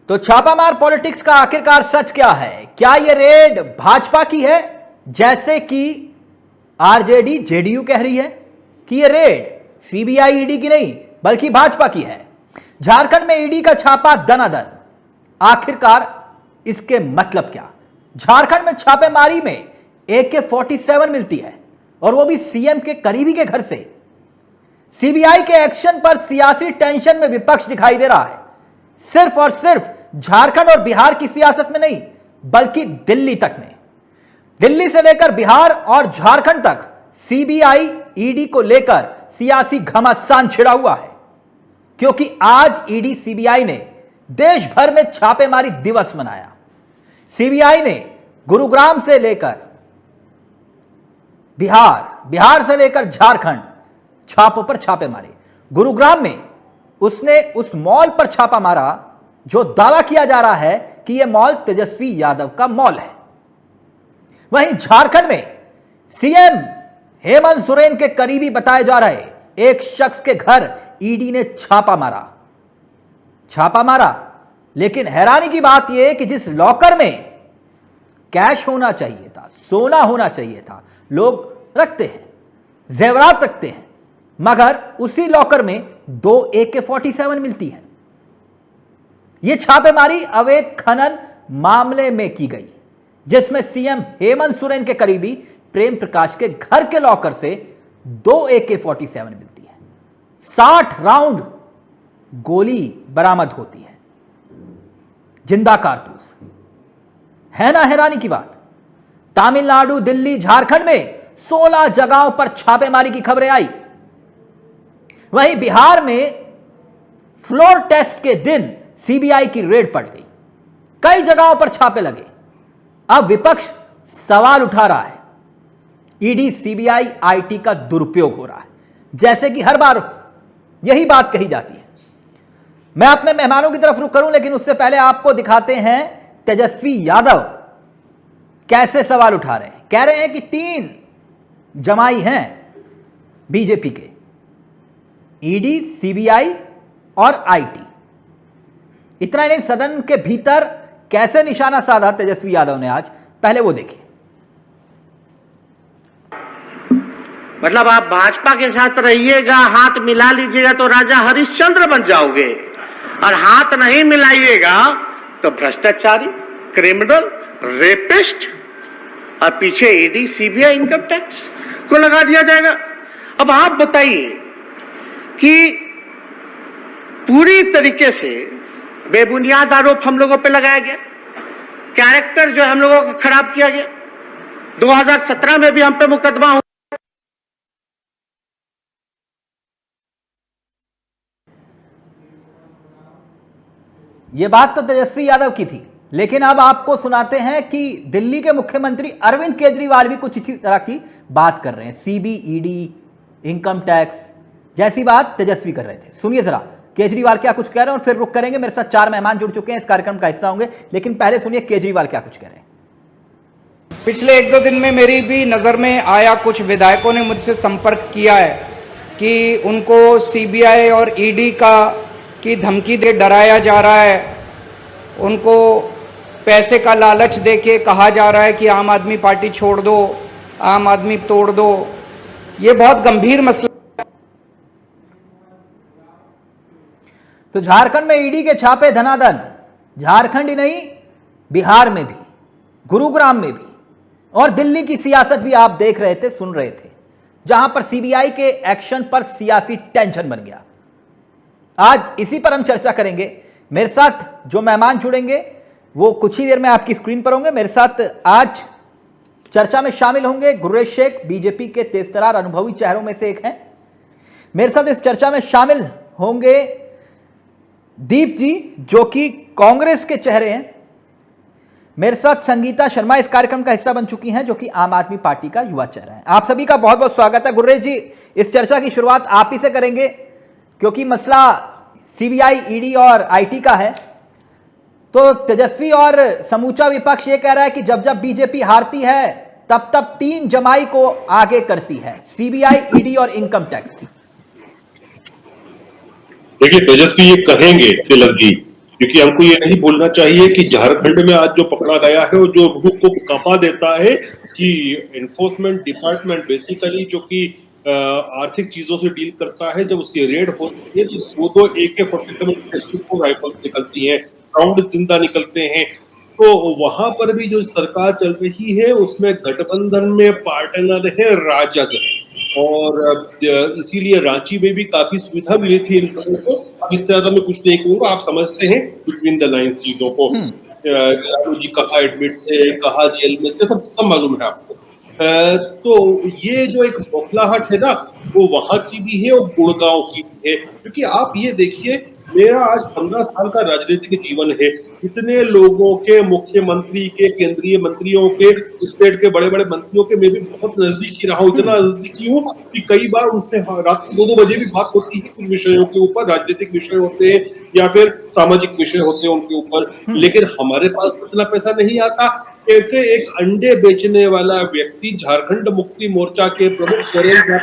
तो छापामार पॉलिटिक्स का आखिरकार सच क्या है? क्या यह रेड भाजपा की है जैसे कि आरजेडी जेडीयू कह रही है कि यह रेड सीबीआई ईडी की नहीं बल्कि भाजपा की है? झारखंड में ईडी का छापा दनादन, आखिरकार इसके मतलब क्या? झारखंड में छापेमारी में AK-47 मिलती है और वो भी सीएम के करीबी के घर से। सीबीआई के एक्शन पर सियासी टेंशन में विपक्ष दिखाई दे रहा है, सिर्फ और सिर्फ झारखंड और बिहार की सियासत में नहीं बल्कि दिल्ली तक में। दिल्ली से लेकर बिहार और झारखंड तक सीबीआई ईडी को लेकर सियासी घमासान छिड़ा हुआ है, क्योंकि आज ईडी सीबीआई ने देश भर में छापेमारी दिवस मनाया। सीबीआई ने गुरुग्राम से लेकर बिहार से लेकर झारखंड छापों पर छापे मारे। गुरुग्राम में उसने उस मॉल पर छापा मारा जो दावा किया जा रहा है कि यह मॉल तेजस्वी यादव का मॉल है। वहीं झारखंड में सीएम हेमंत सोरेन के करीबी बताए जा रहे एक शख्स के घर ईडी ने छापा मारा। लेकिन हैरानी की बात यह कि जिस लॉकर में कैश होना चाहिए था, सोना होना चाहिए था, लोग रखते हैं, जेवरात रखते हैं, मगर उसी लॉकर में 2 AK-47 मिलती है। यह छापेमारी अवैध खनन मामले में की गई, जिसमें सीएम हेमंत सोरेन के करीबी प्रेम प्रकाश के घर के लॉकर से 2 AK-47 मिलती है। 60 राउंड गोली बरामद होती है, जिंदा कारतूस। है ना हैरानी की बात? तमिलनाडु, दिल्ली, झारखंड में 16 जगहों पर छापेमारी की खबरें आई। वहीं बिहार में फ्लोर टेस्ट के दिन सीबीआई की रेड पड़ गई, कई जगहों पर छापे लगे। अब विपक्ष सवाल उठा रहा है, ईडी सीबीआई आईटी का दुरुपयोग हो रहा है, जैसे कि हर बार यही बात कही जाती है। मैं अपने मेहमानों की तरफ रुख करूं, लेकिन उससे पहले आपको दिखाते हैं तेजस्वी यादव कैसे सवाल उठा रहे हैं। कह रहे हैं कि 3 जमाई हैं बीजेपी के, ईडी, सीबीआई और आईटी। इतना ही नहीं, सदन के भीतर कैसे निशाना साधा तेजस्वी यादव ने आज, पहले वो देखिए। मतलब आप भाजपा के साथ रहिएगा, हाथ मिला लीजिएगा तो राजा हरिश्चंद्र बन जाओगे, और हाथ नहीं मिलाइएगा तो भ्रष्टाचारी, क्रिमिनल, रेपिस्ट, और पीछे ईडी, सीबीआई, इनकम टैक्स को लगा दिया जाएगा। अब आप बताइए कि पूरी तरीके से बेबुनियाद आरोप हम लोगों पे लगाया गया, कैरेक्टर जो हम लोगों का खराब किया गया। 2017 में भी हम पे मुकदमा हुआ। यह बात तो तेजस्वी यादव की थी, लेकिन अब आपको सुनाते हैं कि दिल्ली के मुख्यमंत्री अरविंद केजरीवाल भी कुछ इसी तरह की बात कर रहे हैं। सीबीईडी, इनकम टैक्स जैसी बात तेजस्वी कर रहे थे। सुनिए जरा केजरीवाल क्या कुछ कह रहे हैं और फिर रुक करेंगे। मेरे साथ 4 मेहमान जुड़ चुके हैं, इस कार्यक्रम का हिस्सा होंगे, लेकिन पहले सुनिए केजरीवाल क्या कुछ कह रहे हैं। पिछले 1-2 दिन में मेरी भी नज़र में आया, कुछ विधायकों ने मुझसे संपर्क किया है कि उनको सीबीआई और ईडी की धमकी दे डराया जा रहा है, उनको पैसे का लालच देके कहा जा रहा है कि आम आदमी पार्टी छोड़ दो, आम आदमी तोड़ दो। ये बहुत गंभीर मसला। तो झारखंड में ईडी के छापे धनाधन, झारखंड ही नहीं बिहार में भी, गुरुग्राम में भी, और दिल्ली की सियासत भी आप देख रहे थे, सुन रहे थे, जहां पर सीबीआई के एक्शन पर सियासी टेंशन बन गया। आज इसी पर हम चर्चा करेंगे। मेरे साथ जो मेहमान जुड़ेंगे वो कुछ ही देर में आपकी स्क्रीन पर होंगे। मेरे साथ आज चर्चा में शामिल होंगे गुर्रेज शेख, बीजेपी के तेजतर्रार अनुभवी चेहरों में से एक हैं। मेरे साथ इस चर्चा में शामिल होंगे दीप जी, जो कि कांग्रेस के चेहरे हैं। मेरे साथ संगीता शर्मा इस कार्यक्रम का हिस्सा बन चुकी हैं, जो कि आम आदमी पार्टी का युवा चेहरा है। आप सभी का बहुत बहुत स्वागत है। गुर्रेज जी, इस चर्चा की शुरुआत आप ही से करेंगे, क्योंकि मसला सीबीआई, ईडी और आईटी का है। तो तेजस्वी और समूचा विपक्ष ये कह रहा है कि जब जब बीजेपी हारती है तब तब 3 जमाई को आगे करती है, सीबीआई, ईडी और इनकम टैक्स। देखिए, तेजस्वी ये कहेंगे तिलक जी क्योंकि हमको ये नहीं भूलना चाहिए कि झारखंड में आज जो पकड़ा गया है वो जो रूह को कांपा देता है कि एनफोर्समेंट डिपार्टमेंट बेसिकली जो कि आर्थिक चीजों से डील करता है, जब उसकी रेड होती है तो दो AK-47 राइफल्स निकलती हैं, राउंड जिंदा निकलते हैं। तो वहां पर भी जो सरकार चल रही है उसमें गठबंधन में पार्टनर है राजद, और इसीलिए रांची में भी काफी सुविधा मिली थी इन लोगों को। अब इससे ज्यादा मैं कुछ नहीं कहूंगा, आप समझते हैं बिटवीन द लाइंस चीजों को। लालू जी कहाँ एडमिट थे, कहाँ जेल में थे, सब मालूम है आपको। तो ये जो एक बौखलाहट है ना, वो वहां की भी है और गुड़गांव की भी है। क्योंकि आप ये देखिए, मेरा आज 15 साल का राजनीतिक जीवन है, इतने लोगों के, मुख्यमंत्री के, केंद्रीय मंत्रियों के, स्टेट के बड़े बड़े मंत्रियों के मैं भी बहुत नजदीकी रहा हूँ, इतना नजदीकी हूँ कि कई बार उनसे रात को 2-2 बजे भी बात होती है कुछ विषयों के ऊपर, राजनीतिक विषय होते हैं या फिर सामाजिक विषय होते हैं उनके ऊपर। लेकिन हमारे पास इतना पैसा नहीं आता। कैसे एक अंडे बेचने वाला व्यक्ति झारखंड मुक्ति मोर्चा के प्रमुख सुरेंद्र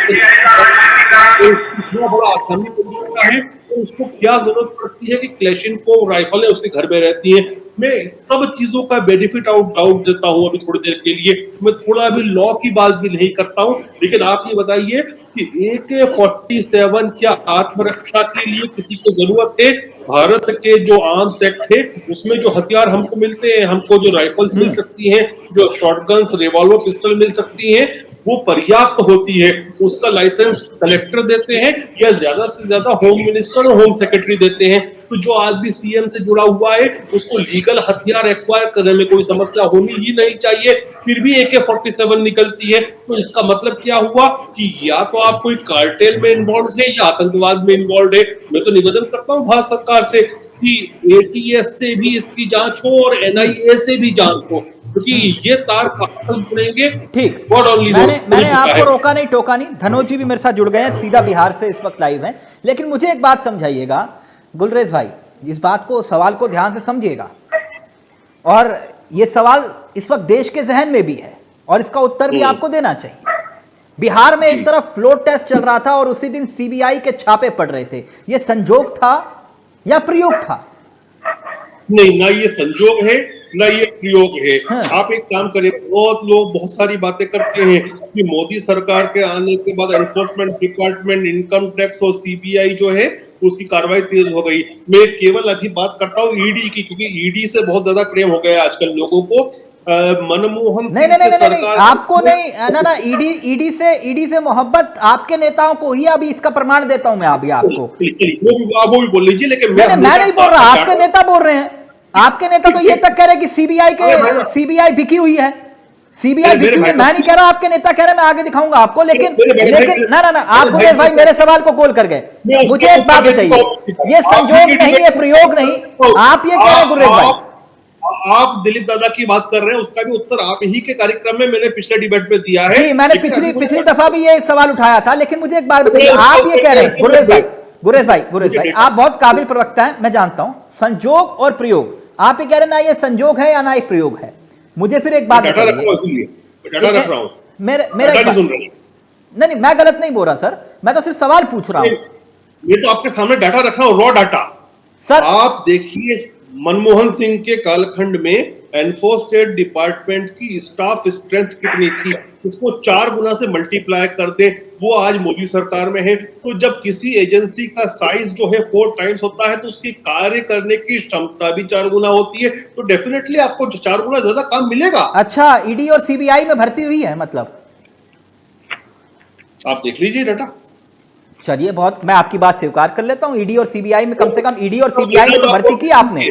इतना बड़ा आसानी को मिलता है, तो उसको क्या जरूरत पड़ती है कि क्लेशिनकोव राइफलें उसके घर में रहती हैं। मैं सब चीजों का बेनिफिट डाउट देता हूं अभी थोड़ी देर के लिए, मैं थोड़ा अभी लॉ की बात भी नहीं करता हूं। लेकिन आप ये बताइए कि AK-47 क्या आत्मरक्षा के लिए किसी को जरूरत है? भारत के जो आर्म्स एक्ट है उसमें जो हथियार हमको मिलते हैं, हमको जो राइफल्स मिल सकती हैं, जो शॉटगन्स, रिवॉल्वर, पिस्टल मिल सकती हैं, वो पर्याप्त होती है? उसका लाइसेंस कलेक्टर देते हैं या ज्यादा से ज्यादा होम मिनिस्टर और होम सेक्रेटरी देते हैं? तो जो आदमी CM से जुड़ा हुआ है उसको लीगल हथियार एक्वायर करने में कोई समस्या होनी ही नहीं चाहिए, फिर भी AK-47 निकलती है। तो इसका मतलब क्या हुआ कि या तो आप कोई कार्टेल में इन्वॉल्व है या आतंकवाद में इन्वॉल्व है। मैं तो निवेदन करता हूँ भारत सरकार से कि ATS से भी इसकी जांच हो और NIA से भी जांच हो, क्योंकि ये तार कहां जुड़ेंगे। ठीक, मैंने मैंने आपको रोका नहीं टोका नहीं। धनोज जी भी मेरे साथ जुड़ गए हैं, सीधा बिहार से इस वक्त लाइव हैं। लेकिन मुझे एक बात समझाइएगा गुलरेज भाई, इस बात को, सवाल को ध्यान से समझिएगा, और ये सवाल इस वक्त देश के जहन में भी है और इसका उत्तर भी आपको देना चाहिए। बिहार में एक तरफ फ्लोर टेस्ट चल रहा था और उसी दिन CBI के छापे पड़ रहे थे, ये संजोग था या प्रयोग था? नहीं, ना ये संजोग है ना ये प्रयोग है। हाँ। आप एक काम करें, बहुत लोग बहुत सारी बातें करते हैं कि मोदी सरकार के आने के बाद एनफोर्समेंट डिपार्टमेंट, इनकम टैक्स और CBI जो है उसकी कार्रवाई तेज हो गई। मैं केवल अभी बात करता हूँ ED की, क्योंकि ED से बहुत ज्यादा प्रेम हो गया आजकल लोगों को। मनमोहन नहीं, आपको नहीं, ना ED से मोहब्बत आपके नेताओं को ही। अभी इसका प्रमाण देता हूं मैं अभी आपको। वो भी बोल लीजिए, लेकिन मैं नहीं बोल रहा, आपके नेता बोल रहे हैं। आपके नेता तो ये तक कह रहे हैं कि CBI बिकी हुई है, CBI बिकी हुई है। मैं नहीं कह रहा, आपके नेता कह रहे हैं, मैं आगे दिखाऊंगा आपको। लेकिन ना आप गुलेश भाई मेरे सवाल को गोल कर गए। मुझे एक बात बताइए, ये संजोग नहीं, ये प्रयोग नहीं, आप ये कह रहे हैं गुलेश भाई। आप दिलीप दादा की बात कर रहे हैं, उसका भी उत्तर आप ही के कार्यक्रम में मैंने पिछले डिबेट में दिया है। जी, मैंने पिछली दफा भी ये सवाल उठाया था। लेकिन मुझे एक बात बताइए, आप ये कह रहे हैं गुरेश भाई, आप बहुत काबिल प्रवक्ता हैं, मैं जानता हूं। संजोग और प्रयोग, आप ये कह रहे हैं ना ये संजोग है या ना एक प्रयोग है। मुझे फिर एक बात बताइए, नहीं मैं गलत नहीं बोल रहा सर, मैं तो सिर्फ सवाल पूछ रहा हूं। मैं तो आपके सामने डाटा रख रहा हूं, रॉ डाटा। सर आप देखिए, मनमोहन सिंह के कालखंड में एनफोर्समेंट डिपार्टमेंट की स्टाफ स्ट्रेंथ कितनी थी, इसको 4 गुना से मल्टीप्लाई कर दे, वो आज मोदी सरकार में है। तो जब किसी एजेंसी का साइज जो है 4 टाइम्स होता है तो उसकी कार्य करने की क्षमता भी 4 गुना होती है, तो डेफिनेटली आपको 4 गुना ज्यादा काम मिलेगा। अच्छा, ED और CBI में भर्ती हुई है मतलब? आप देख लीजिए डाटा। चलिए, बहुत, मैं आपकी बात स्वीकार कर लेता हूं। ED और CBI में, कम से कम ED और CBI में तो भर्ती की आपने।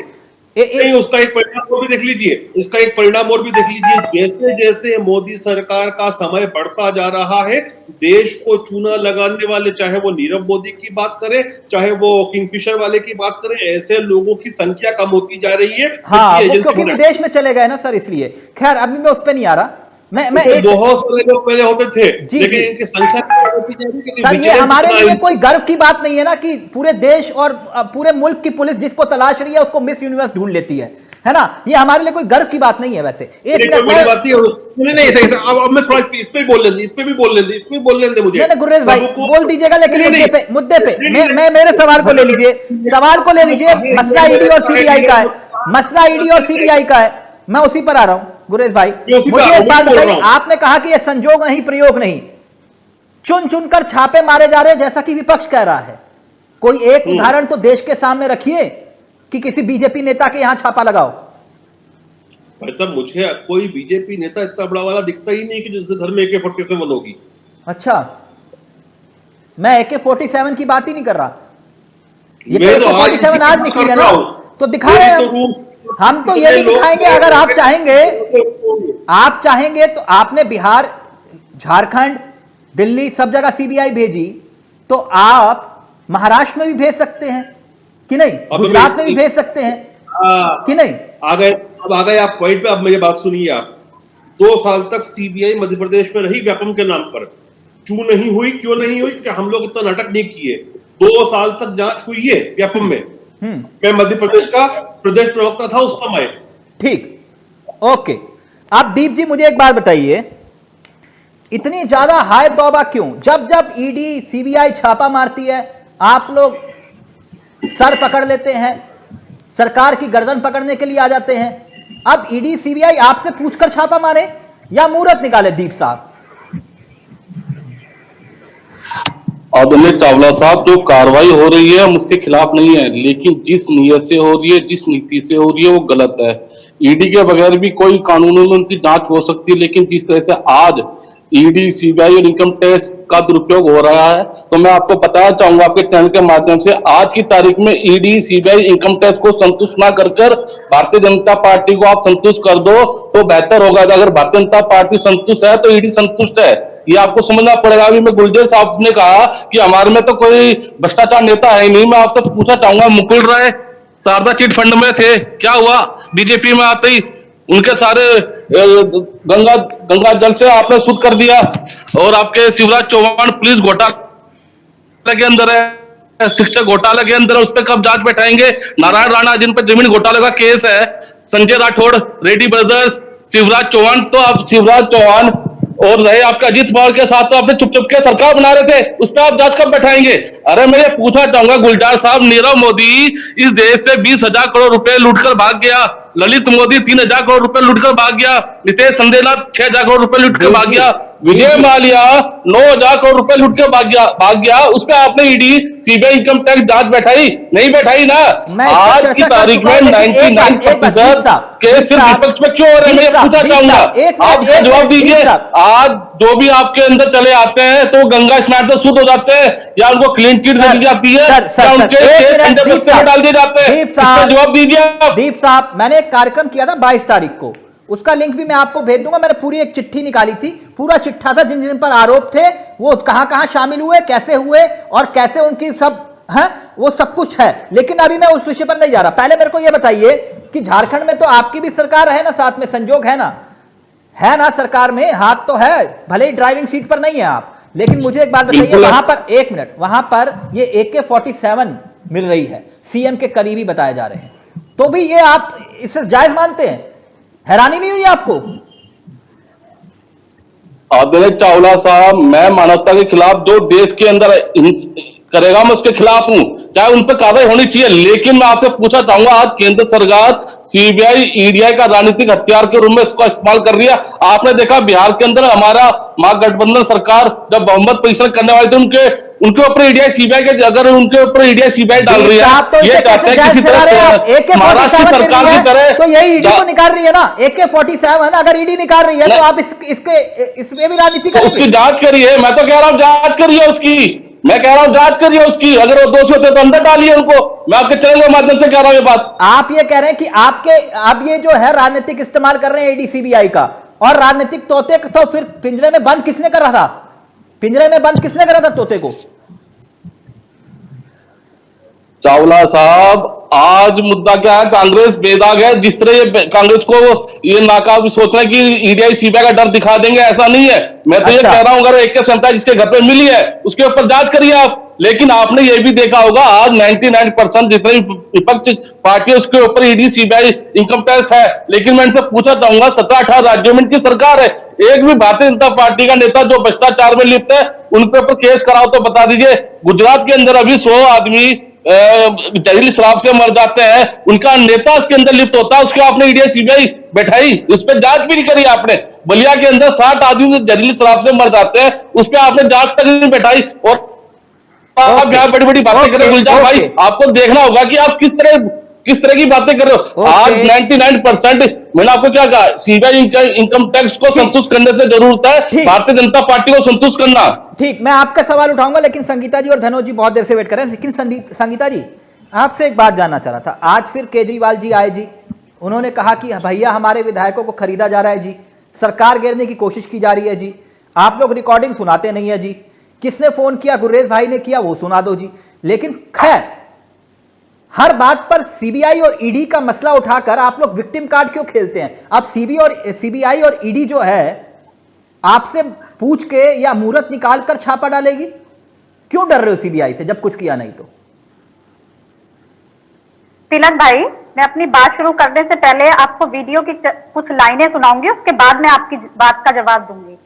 उसका एक परिणाम और भी देख लीजिए, इसका एक परिणाम और भी देख लीजिए। जैसे जैसे मोदी सरकार का समय बढ़ता जा रहा है, देश को चूना लगाने वाले, चाहे वो नीरव मोदी की बात करें, चाहे वो किंगफिशर वाले की बात करें, ऐसे लोगों की संख्या कम होती जा रही है। हाँ, क्योंकि विदेश में चले गए ना सर, इसलिए। खैर, अभी मैं उस पर नहीं आ रहा। मैं बहुत सारे लोग पहले होते थे, लेकिन जी। इनकी संख्या सर, ये हमारे लिए कोई गर्व की बात नहीं है ना कि पूरे देश और पूरे मुल्क की पुलिस जिसको तलाश रही है उसको मिस यूनिवर्स ढूंढ लेती है। है ना, ये हमारे लिए कोई गर्व की बात नहीं है। वैसे एक नहीं, बड़ी बात नहीं, अब मैं थोड़ा इस पे भी बोल लेंगे, इस पे भी बोल लेंगे मुझे। नहीं गुरेज भाई बोल दीजिएगा, लेकिन मुद्दे पे मैं मेरे सवाल को ले लीजिए, मसला ईडी और सीबीआई का है, मसला ईडी और सीबीआई का है, मैं उसी पर आ रहा हूं। गुरेज भाई मुझे एक बात बताइए, आपने कहा कि यह संजोग नहीं, प्रयोग नहीं, चुन चुनकर छापे मारे जा रहे हैं जैसा कि विपक्ष कह रहा है। कोई एक उदाहरण तो देश के सामने रखिए कि किसी बीजेपी नेता के यहां छापा लगाओ। भाई साहब, मुझे कोई बीजेपी नेता इतना बड़ा वाला दिखता ही नहीं कि जिसके घर में AK-47 होगी। अच्छा, मैं AK-47 की बात ही नहीं कर रहा, ये तो AK-47 आज निकली है ना, तो दिखा रहे हैं हम तो ये भी दिखाएंगे। अगर आप चाहेंगे तो आपने बिहार, झारखंड, दिल्ली सब जगह सीबीआई भेजी, तो आप महाराष्ट्र में भी भेज सकते हैं कि नहीं, गुजरात में भी भेज सकते हैं कि नहीं। आ गए आप पॉइंट पे। अब मेरी बात सुनिए आप, 2 साल तक सीबीआई मध्य प्रदेश में रही व्यापम के नाम पर, क्यों नहीं हुई कि हम लोग इतना नाटक नहीं किए। 2 साल तक जांच हुई है व्यापम में, मैं मध्य प्रदेश का प्रदेश प्रवक्ता था उस समय। ठीक, ओके। आप दीप जी मुझे एक बात बताइए, इतनी ज्यादा हाय तौबा क्यों? जब ईडी सीबीआई छापा मारती है आप लोग सर पकड़ लेते हैं, सरकार की गर्दन पकड़ने के लिए आ जाते हैं। अब ईडी सीबीआई आपसे पूछकर छापा मारे या मुहूर्त निकाले? दीप साहब, आदरणीय चावला साहब, जो कार्रवाई हो रही है हम उसके खिलाफ नहीं है, लेकिन जिस नीयत से हो रही है, जिस नीति से हो रही है वो गलत है। ईडी के बगैर भी कोई कानूनों में उनकी जांच हो सकती है, लेकिन जिस तरह से आज ईडी, सीबीआई और इनकम टैक्स का दुरुपयोग हो रहा है, तो मैं आपको बताना चाहूंगा आपके चैनल के माध्यम से, आज की तारीख में ईडी, सीबीआई, इनकम टैक्स को संतुष्ट ना कर भारतीय जनता पार्टी को आप संतुष्ट कर दो तो बेहतर होगा। अगर भारतीय जनता पार्टी संतुष्ट है तो ईडी संतुष्ट है, ये आपको समझना पड़ेगा। अभी मैं गुलजेर साहब ने कहा कि हमारे में तो कोई भ्रष्टाचार नेता है नहीं। मैं आपसे पूछना चाहूंगा, मुकुल राय शारदा चिट फंड में थे, क्या हुआ? बीजेपी में आते ही उनके सारे गंगा जल से आपने शुद्ध कर दिया। और आपके शिवराज चौहान पुलिस घोटाले के अंदर है, शिक्षक घोटाले के अंदर है, उस पर कब जांच बैठाएंगे? नारायण राणा जिन पर जमीन घोटाले का केस है, संजय राठौड़, रेड्डी ब्रदर्स, शिवराज चौहान, तो आप शिवराज चौहान और रहे आपके अजीत पवार के साथ तो आपने चुप के सरकार बना रहे थे, उस पर आप जांच कब बैठाएंगे? अरे मैं ये पूछना चाहूंगा गुलजार साहब, नीरव मोदी इस देश से 20,000 करोड़ रुपए लूटकर भाग गया, ललित मोदी 3,000 करोड़ रुपए लूटकर भाग गया, नितेश संदेला 6,000 करोड़ रुपए लूटकर भाग गया, विजय माल्या 9,000 करोड़ रुपए लूटकर भाग गया। उस पर आपने ईडी, सीबीआई, इनकम टैक्स जांच बैठाई? नहीं बैठाई ना। आज की तारीख में 99% केस सिर्फ विपक्ष में क्यों हो रहे हैं, मैं पूछना चाहूंगा, आप इसका जवाब दीजिए। आज जो भी आपके अंदर चले आते हैं तो गंगा स्नान से शुद्ध हो जाते हैं, या उनको क्लीन चिट दे दी जाती है, या उनके में डाल दिए जाते हैं? इसका जवाब दीजिए आप। दीप साहब, मैंने एक कार्यक्रम किया था 22 तारीख को, उसका लिंक भी मैं आपको भेज दूंगा। मैंने पूरी एक चिट्ठी निकाली थी, पूरा चिट्ठा था, जिन जिन पर आरोप थे वो कहां कहां शामिल हुए, कैसे हुए और कैसे उनकी सब है, वो सब कुछ है। लेकिन अभी मैं उस विषय पर नहीं जा रहा। पहले मेरे को यह बताइए कि झारखंड में तो आपकी भी सरकार है ना, साथ में संजोग है ना सरकार में, हाथ तो है, भले ही ड्राइविंग सीट पर नहीं है आप, लेकिन मुझे एक बात बताइए, वहां पर एक मिनट, वहां पर ये AK-47 मिल रही है, सीएम के करीबी बताए जा रहे हैं, तो भी ये आप इसे जायज मानते हैं? हैरानी नहीं हुई आपको? आदरणीय चावला साहब, मैं मानवता के खिलाफ जो देश के अंदर करेगा मैं उसके खिलाफ हूं, चाहे उन पर कार्रवाई होनी चाहिए। लेकिन मैं आपसे पूछना चाहूंगा, आज केंद्र सरकार सीबीआई, ईडीआई का राजनीतिक हथियार के रूप में इसका इस्तेमाल कर रही है। आपने देखा बिहार के अंदर हमारा महागठबंधन सरकार जब बहुमत परीक्षण करने वाले थे, उनके ऊपर ईडीआई, सीबीआई के, अगर उनके ऊपर ईडीआई, सीबीआई डाल रही है, तो ये चाहते हैं किसी तरह महाराष्ट्र सरकार की तरह, तो यही ईडी को निकाल रही है ना, AK-47 अगर ईडी निकाल रही है तो आप इसमें भी राजनीति करेंगे? उसकी जांच करिए, मैं तो कह रहा हूं जांच करिए उसकी, मैं कह रहा हूं जांच करिए उसकी, अगर वो दोषी होते तो अंदर डालिए उनको। मैं आपके चैनल के माध्यम से कह रहा हूं ये बात। आप ये कह रहे हैं कि आप ये जो है राजनीतिक इस्तेमाल कर रहे हैं ईडी, सीबीआई का, और राजनीतिक तोते तो फिर पिंजरे में बंद किसने कर रहा था? पिंजरे में बंद किसने करा था तोते को? चावला साहब, आज मुद्दा क्या है, कांग्रेस बेदाग है। जिस तरह ये कांग्रेस को ये नाकाब सोच रहे हैं कि ईडीआई, सीबीआई का डर दिखा देंगे, ऐसा नहीं है। मैं तो ये कह रहा हूं, अगर AK-47 जिसके घर पे मिली है उसके ऊपर जांच करिए आप, लेकिन आपने ये भी देखा होगा आज 99% जितनी विपक्ष पार्टी है उसके ऊपर ईडी सीबीआई इनकम टैक्स है, लेकिन मैं इनसे पूछना चाहूंगा 17-18 राज्यों में इनकी सरकार है, एक भी भारतीय जनता पार्टी का नेता जो भ्रष्टाचार में लिप्त है उनके ऊपर केस कराओ तो बता दीजिए। गुजरात के अंदर अभी 100 आदमी जहरीली शराब से मर जाते हैं, उनका नेता उसके अंदर लिप्त होता है, उसको आपने ईडी सीबीआई बैठाई, उस पर जांच भी नहीं करी आपने। बलिया के अंदर 60 आदमी जहरीली शराब से मर जाते हैं, उस पर आपने जांच तक नहीं बैठाई, और आप यहाँ बड़ी बड़ी बातें कर रहे हो गुलजार भाई। आपको देखना होगा कि आप किस तरह की बातें कर रहे हो। आज 99% मैंने आपको क्या कहा, सीबीआई इनकम टैक्स को संतुष्ट करने से जरूरत है भारतीय जनता पार्टी को संतुष्ट करना। ठीक, मैं आपका सवाल उठाऊंगा, लेकिन संगीता जी और धनोज जी बहुत देर से वेट कर रहे हैं। लेकिन संगीता जी, आपसे एक बात जानना चाह रहा था। आज फिर केजरीवाल जी आए जी, उन्होंने कहा कि भैया हमारे विधायकों को खरीदा जा रहा है जी, सरकार गिरने की कोशिश की जा रही है जी, आप लोग रिकॉर्डिंग सुनाते नहीं है जी, किसने फोन किया, गुर्रेज भाई ने किया, वो सुना दो जी। लेकिन खैर, हर बात पर सीबीआई और ईडी का मसला उठाकर आप लोग विक्टिम कार्ड क्यों खेलते हैं? आप सीबीआई और ईडी जो है आपसे पूछ के या मुहूर्त निकाल कर छापा डालेगी? क्यों डर रहे हो सीबीआई से जब कुछ किया नहीं तो? तिलक भाई, मैं अपनी बात शुरू करने से पहले आपको वीडियो की कुछ लाइनें सुनाऊंगी, उसके बाद मैं आपकी बात का जवाब दूंगी।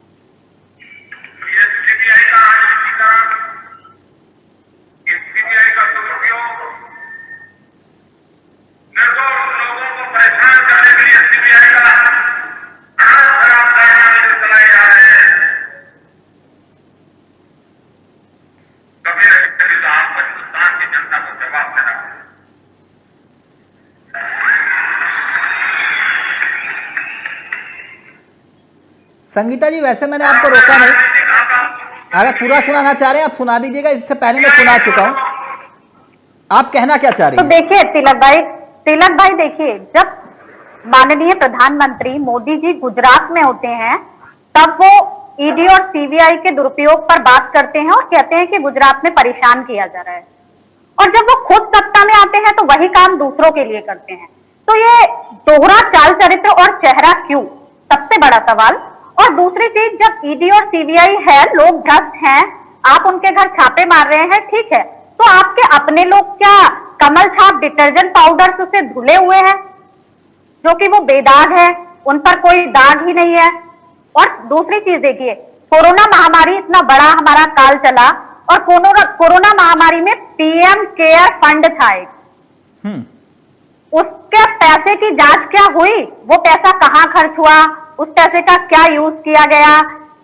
संगीता जी, वैसे मैंने आपको रोका नहीं, अगर पूरा सुनाना चाह रहे हैं आप सुना दीजिएगा, इससे पहले मैं सुना चुका हूं। आप कहना क्या चाह रही तो हैं? देखिए तिलक भाई देखिए, जब माननीय प्रधानमंत्री मोदी जी गुजरात में होते हैं तब वो ईडी और सीबीआई के दुरुपयोग पर बात करते हैं और कहते हैं कि गुजरात में परेशान किया जा रहा है, और जब वो खुद सत्ता में आते हैं तो वही काम दूसरों के लिए करते हैं। तो ये दोहरा चाल चरित्र और चेहरा क्यों, सबसे बड़ा सवाल। और दूसरी चीज, जब ईडी और सीबीआई है, लोग भ्रष्ट हैं, आप उनके घर छापे मार रहे हैं, ठीक है, तो आपके अपने लोग क्या कमल छाप डिटर्जेंट पाउडर से धुले हुए हैं, जो कि वो बेदाग है, उन पर कोई दाग ही नहीं है। और दूसरी चीज देखिए, कोरोना महामारी इतना बड़ा हमारा काल चला, और कोरोना महामारी में पीएम केयर फंड था एक, उसके पैसे की जांच क्या हुई, वो पैसा कहां खर्च हुआ, उस पैसे का क्या यूज किया गया?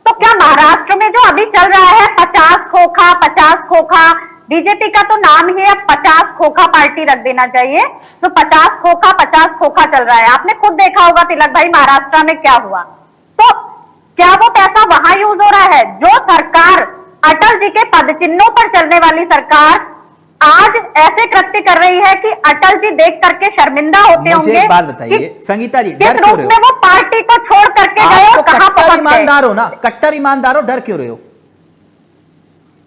तो क्या महाराष्ट्र में जो अभी चल रहा है 50 खोखा, बीजेपी का तो नाम ही अब 50 खोखा पार्टी रख देना चाहिए, तो 50 खोखा चल रहा है। आपने खुद देखा होगा तिलक भाई महाराष्ट्र में क्या हुआ। तो क्या वो पैसा वहां यूज हो रहा है? जो सरकार अटल जी के पदचिन्हों पर चलने वाली सरकार आज ऐसे कृत्य कर रही है कि अटल जी देख करके शर्मिंदा होते होंगे। मुझे एक बात बताइए संगीता जी, किस डर क्यों रूप रहे में हो? वो पार्टी को छोड़ करके गए आप और तो कहां कट्टर पहुंच गए? ईमानदार हो ना, कट्टर ईमानदार हो, डर क्यों रहे हो?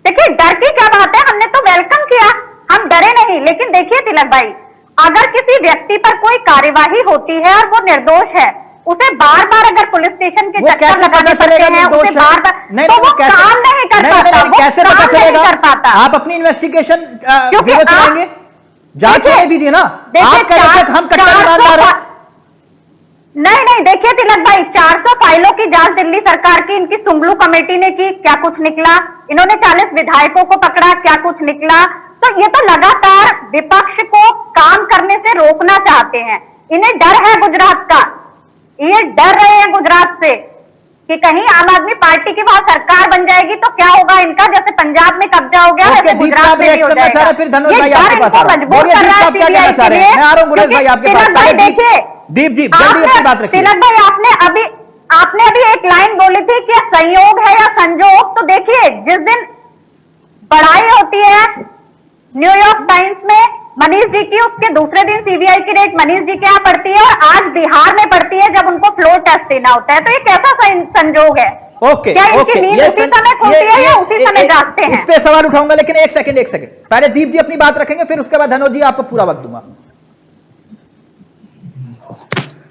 देखिए, डर की क्या बात है, हमने तो वेलकम किया, हम डरे नहीं। लेकिन देखिए तिलक भाई, अगर किसी व्यक्ति पर कोई कार्यवाही होती है और वो निर्दोष है, उसे बार बार अगर पुलिस स्टेशन के चक्कर लगाने पड़ते हैं, उसे बार बार, तो वो काम नहीं कर पाता, वो कैसे पता काम नहीं कर चलेगा? पाता। आप अपनी इन्वेस्टिगेशन क्योंकि ब्यूरो चलाएंगे, जांच होने दीजिए ना। आप कह रहे थे हम कट्टर ईमानदार हैं। नहीं, देखिए तिलक भाई, 400 फाइलों की जांच दिल्ली सरकार की इनकी सुंगलू कमेटी ने की, क्या कुछ निकला? इन्होंने 40 विधायकों को पकड़ा, क्या कुछ निकला? तो ये तो लगातार विपक्ष को काम करने से रोकना चाहते हैं। इन्हें डर है गुजरात का, ये डर रहे हैं गुजरात से कि कहीं आम आदमी पार्टी की वहां सरकार बन जाएगी तो क्या होगा इनका, जैसे पंजाब में कब्जा हो गया वैसे गुजरात में भी हो जाएगा। फिर धनोज भाई आपके पास आ रहा हूं, बोलिए दीप साहब क्या कहना चाह रहे हैं? मैं आ रहा हूं गुरेज भाई आपके पास। देखिए दीप जी जल्दी अपनी बात रखिए। तिलक भाई, आपने अभी एक लाइन बोली थी कि संयोग है या संजोग। तो देखिए, जिस दिन पढ़ाई होती है न्यूयॉर्क टाइम्स में मनीष जी की, उसके दूसरे दिन सीबीआई की रेट मनीष जी के यहाँ पड़ती है, और आज बिहार में पड़ती है जब उनको फ्लोर टेस्ट देना होता है। तो ये कैसा संजोग है? ओके, क्या इनकी नींद उसी समय खुलती है या उसी समय जागते हैं? इस पे सवाल उठाऊंगा, लेकिन एक सेकंड पहले दीप जी अपनी बात रखेंगे, फिर उसके बाद धनोज जी आपको पूरा वक्त दूंगा।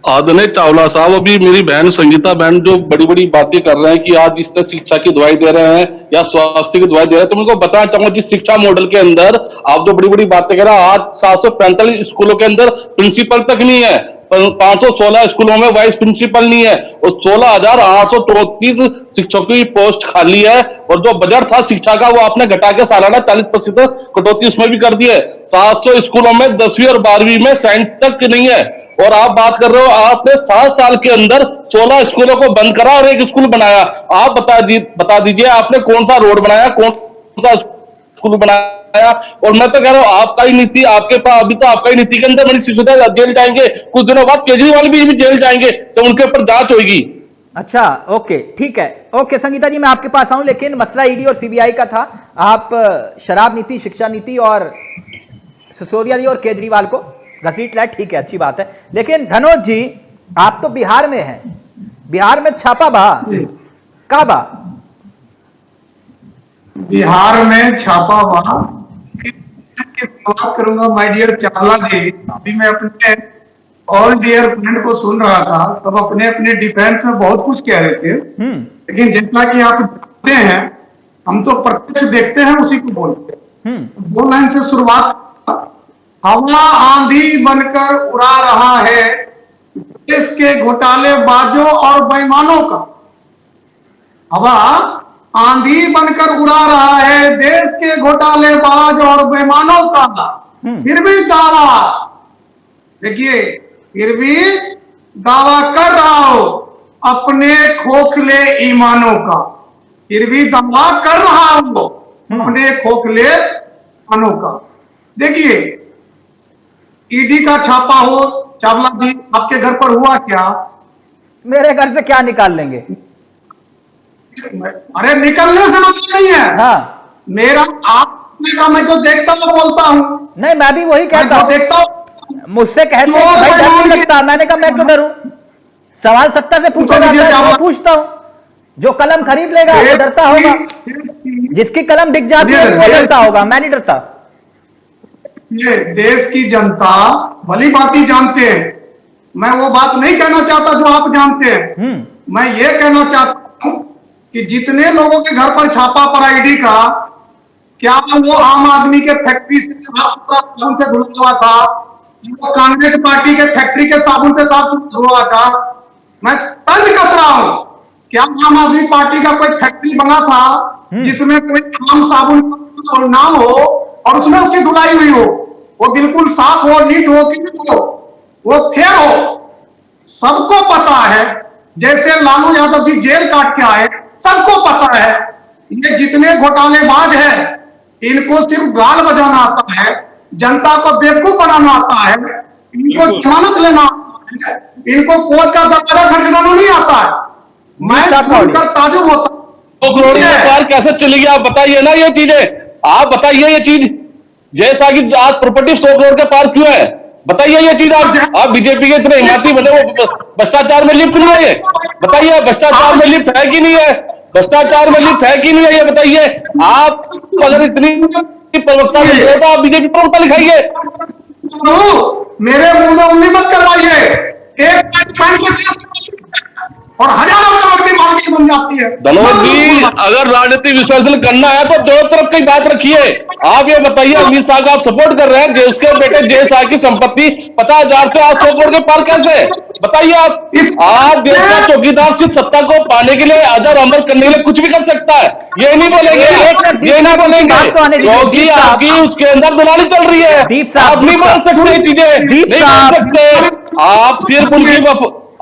आदरणीय चावला साहब, अभी मेरी बहन संगीता बहन जो बड़ी बड़ी बातें कर रहे हैं कि आज इस तरह शिक्षा की दवाई दे रहे हैं या स्वास्थ्य की दवाई दे रहे हैं, तो मैं उनको बताना चाहूंगा जिस शिक्षा मॉडल के अंदर आप जो बड़ी बड़ी बातें कर रहे हैं, आज 745 स्कूलों के अंदर प्रिंसिपल तक नहीं है, 516 स्कूलों में वाइस प्रिंसिपल नहीं है और 16,834 शिक्षकों की पोस्ट खाली है। और जो बजट था शिक्षा का वो आपने घटा के सालाना 40% कटौती उसमें भी कर दी है। 700 स्कूलों में 10वीं और 12वीं में साइंस तक नहीं है। और आप बात कर रहे हो, आपने 7 साल के अंदर 16 स्कूलों को बंद करा और एक स्कूल बनाया। आप बता दीजिए आपने कौन सा रोड बनाया, कौन सा स्कूल बनाया। और मैं तो कह रहा हूं आपका ही नीति, आपके पास अभी तो आपका ही नीति के अंदर मनीष सिसोदिया जेल जाएंगे, कुछ दिनों बाद केजरीवाल भी जेल जाएंगे, तो उनके ऊपर जांच होगी। अच्छा, ओके, ठीक है, ओके संगीता जी, मैं आपके पास आऊं, लेकिन मसला ईडी और सीबीआई का था। आप शराब नीति, शिक्षा नीति और सिसोदिया जी और केजरीवाल को घसीट लाए, ठीक है, अच्छी बात है। लेकिन धनोज जी, आप तो बिहार में हैं, बिहार में छापा बहा, कहां बहा? बिहार में छापा बहा की बात करूंगा माय डियर चावला जी। अभी मैं अपने ऑल डियर फ्रेंड को सुन रहा था, तब अपने अपने डिफेंस में बहुत कुछ कह रहे थे, लेकिन जैसा कि आप जानते हैं, हम तो प्रत्यक्ष देखते हैं उसी को बोलते हैं। 2 लाइन से शुरुआत, हवा आंधी बनकर उड़ा रहा है देश के घोटालेबाजों और बेईमानों का। हवा आंधी बनकर उड़ा रहा है देश के घोटालेबाज और बेईमानों का। फिर भी दावा, देखिए, फिर भी दावा कर रहा हो अपने खोखले ईमानों का। फिर भी दावा कर रहा हो अपने खोखले ईमानों का। देखिए, ईडी का छापा हो, चावला जी आपके घर पर हुआ क्या? मेरे घर से क्या निकाल लेंगे? अरे निकलने से मतलब नहीं है। हाँ, मेरा आपने का मैं जो देखता हूँ बोलता हूँ। नहीं, मैं भी वही कहता हूं, देखता हूँ। मुझसे कहते हैं कि भाई डर नहीं लगता, मैंने कहा मैं क्यों डरूं? सवाल सत्ता से पूछा जाता है, मैं पूछता हूं। जो कलम खरीद लेगा वो डरता होगा, जिसकी कलम बिक जाती है वो डरता होगा, मैं नहीं डरता। ये देश की जनता भली भांति जानते हैं, मैं वो बात नहीं कहना चाहता जो आप जानते हैं। मैं ये कहना चाहता हूं कि जितने लोगों के घर पर छापा पड़ा ईडी का, क्या वो आम आदमी के फैक्ट्री से साफ सुथरा साबुन से धुला हुआ था? वो कांग्रेस पार्टी के फैक्ट्री के साबुन से साफ सुथरा हुआ था? मैं तंज कस रहा हूं, क्या आम आदमी पार्टी का कोई फैक्ट्री बना था जिसमें कोई आम साबुन का नाम हो और उसमें उसकी धुलाई हुई हो? वो बिल्कुल साफ हो, नीट हो कि नहीं हो, वो फेयर हो, सबको पता है। जैसे लालू यादव जी जेल काट के आए, सबको पता है। ये जितने घोटालेबाज हैं, इनको सिर्फ गाल बजाना आता है, जनता को बेवकूफ बनाना आता है, इनको जमानत लेना आता है, इनको कोर्ट का दरवाजा खटखटाना नहीं आता है। मैं सुनकर ताजुब होता हूं। 2 करोड़ की कार कैसे चलेगी? आप बताइए ना ये चीजें, आप बताइए ये चीज। जैसा कि आज प्रॉपर्टी 100 करोड़ के पार क्यों है, बताइए ये चीज। आप बीजेपी के इतने हिम्मती बने, वो भ्रष्टाचार में लिप्त नहीं है? बताइए, भ्रष्टाचार में लिप्त है कि नहीं है? भ्रष्टाचार में लिप्त है कि नहीं है, ये बताइए। आप अगर इतनी प्रवक्ता है तो आप बीजेपी प्रवक्ता लिखाइए। मेरे मुंह में उंगली मत करवाइए। और हजारों करोड़ की मार्केट बन जाती है। धनोज जी, अगर राजनीतिक विश्लेषण करना है तो दोनों तरफ की बात रखिए। आप ये बताइए, अमित शाह का आप सपोर्ट कर रहे हैं, जो उसके बेटे जय शाह की संपत्ति 50,000 से आज 100 करोड़ के पार कैसे? बताइए आप। आज देश का चौकीदार सिर्फ सत्ता को पाने के लिए, अजर अमर करने के लिए कुछ भी कर सकता है, ये नहीं बोलेंगे, ये नहीं बोलेंगे, क्योंकि आपकी उसके अंदर दुलाली चल रही है। आप नहीं बोल सकते चीजें, नहीं बोल सकते। आप सिर्फ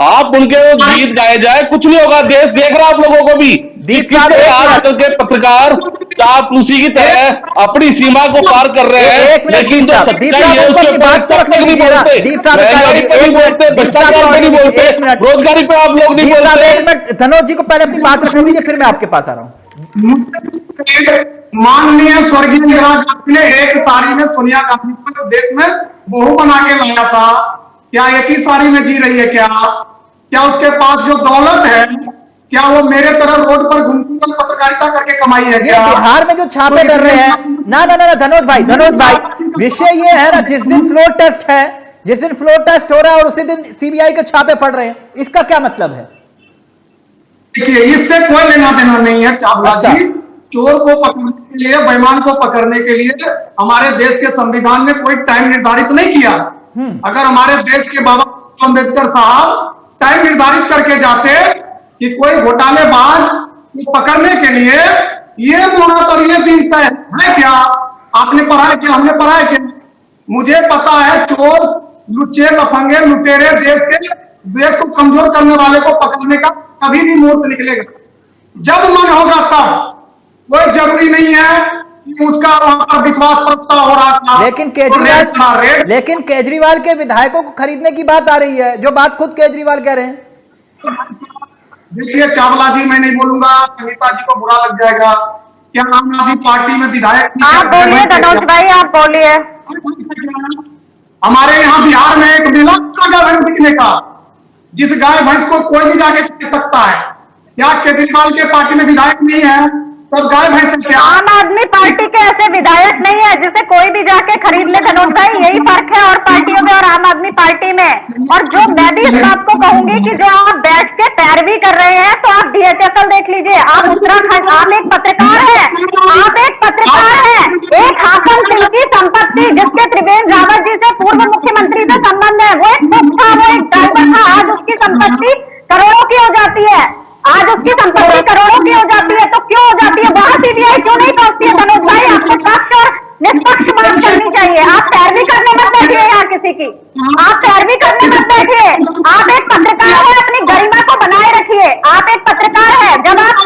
आप उनके गीत गाए जाए, कुछ नहीं होगा। देश देख रहा है आप लोगों को भी। आजकल के पत्रकार चापलूसी की तरह अपनी सीमा को पार कर रहे हैं, लेकिन जो सच्चाई है उसके ऊपर सब तक नहीं बोलते, महंगाई पे नहीं बोलते, भ्रष्टाचार पे नहीं बोलते, रोजगारी पे आप लोग नहीं बोलते। धनोज जी को पहले अपनी बात रखने दीजिए, फिर मैं आपके पास आ रहा हूं। माननीय स्वर्गीय इंदिरा गांधी ने एक साड़ी में सोनिया गांधी को देश में बहू बना के लाया था। क्या एक ही साड़ी में जी रही है? क्या उसके पास जो दौलत है, क्या वो मेरे तरह रोड पर घूमकर पत्रकारिता करके कमाई है? क्या बिहार में जो छापे कर रहे हैं? ना ना ना, धनोज भाई, विषय ये है ना, जिस दिन फ्लोर टेस्ट है जिस दिन फ्लोर टेस्ट हो रहा है और उसी दिन सीबीआई के छापे पड़ रहे हैं, इसका क्या मतलब है? देखिए, इससे कोई लेना देना नहीं है चावला जी। चोर को पकड़ने के लिए, बेईमान को पकड़ने के लिए हमारे देश के संविधान ने कोई टाइम निर्धारित नहीं किया। अगर हमारे देश के बाबा अम्बेडकर साहब टाइम निर्धारित करके जाते कि कोई घोटालेबाज को पकड़ने के लिए ये मुहूर्त और ये दिन तय है क्या, आपने पढ़ा है क्या, हमने पढ़ा है क्या? मुझे पता है, चोर, लुच्चे, लफंगे, लुटेरे, देश को कमजोर करने वाले को पकड़ने का कभी भी मुहूर्त निकलेगा जब मन होगा तब। कोई जरूरी नहीं है कि उसका वहां पर विश्वास प्रस्ताव हो रहा था। लेकिन केजरीवाल के विधायकों को खरीदने की बात आ रही है, जो बात खुद केजरीवाल कह रहे हैं। देखिए चावला जी, मैं नहीं बोलूंगा, संगीता जी को बुरा लग जाएगा। क्या आम आदमी पार्टी में विधायक? आप बोलिए धनोज भाई, आप बोलिए। हमारे यहाँ बिहार में एक मेला गाय भैंस बिकने का, जिस गाय भैंस को कोई भी जाके खरीद सकता है। क्या केजरीवाल के पार्टी में विधायक नहीं है तब गाय भैंस क्या? आम आदमी पार्टी के ऐसे विधायक नहीं है जिसे कोई भी जाके खरीद ले धनोज भाई, यही फर्क है और पार्टियों में और आम आदमी पार्टी में। और जो मैं भी इस बात को कहूंगी कि जो आप बैठ के पैरवी कर रहे हैं, तो आप DHFL देख लीजिए। आप उत्तराखंड, आप एक पत्रकार है, आप एक पत्रकार है। एक हासन सिंह की संपत्ति, जिसके त्रिवेंद्र रावत जी से, पूर्व मुख्यमंत्री से संबंध है, वो एक कुक था, वो एक ड्राइवर था, आज उसकी संपत्ति करोड़ों की हो जाती है। आज उसकी संपत्ति करोड़ों की हो जाती है, तो क्यों हो जाती है? वहां सीबीआई क्यों नहीं पहुंचती है? धनोज भाई, आपको पक्ष और निष्पक्ष बात करनी चाहिए। आप पैरवी करने मत बैठिए यार किसी की, आप पैरवी करने मत बैठिए। आप एक पत्रकार है, अपनी गरिमा को बनाए रखिए। आप एक पत्रकार है। जब आप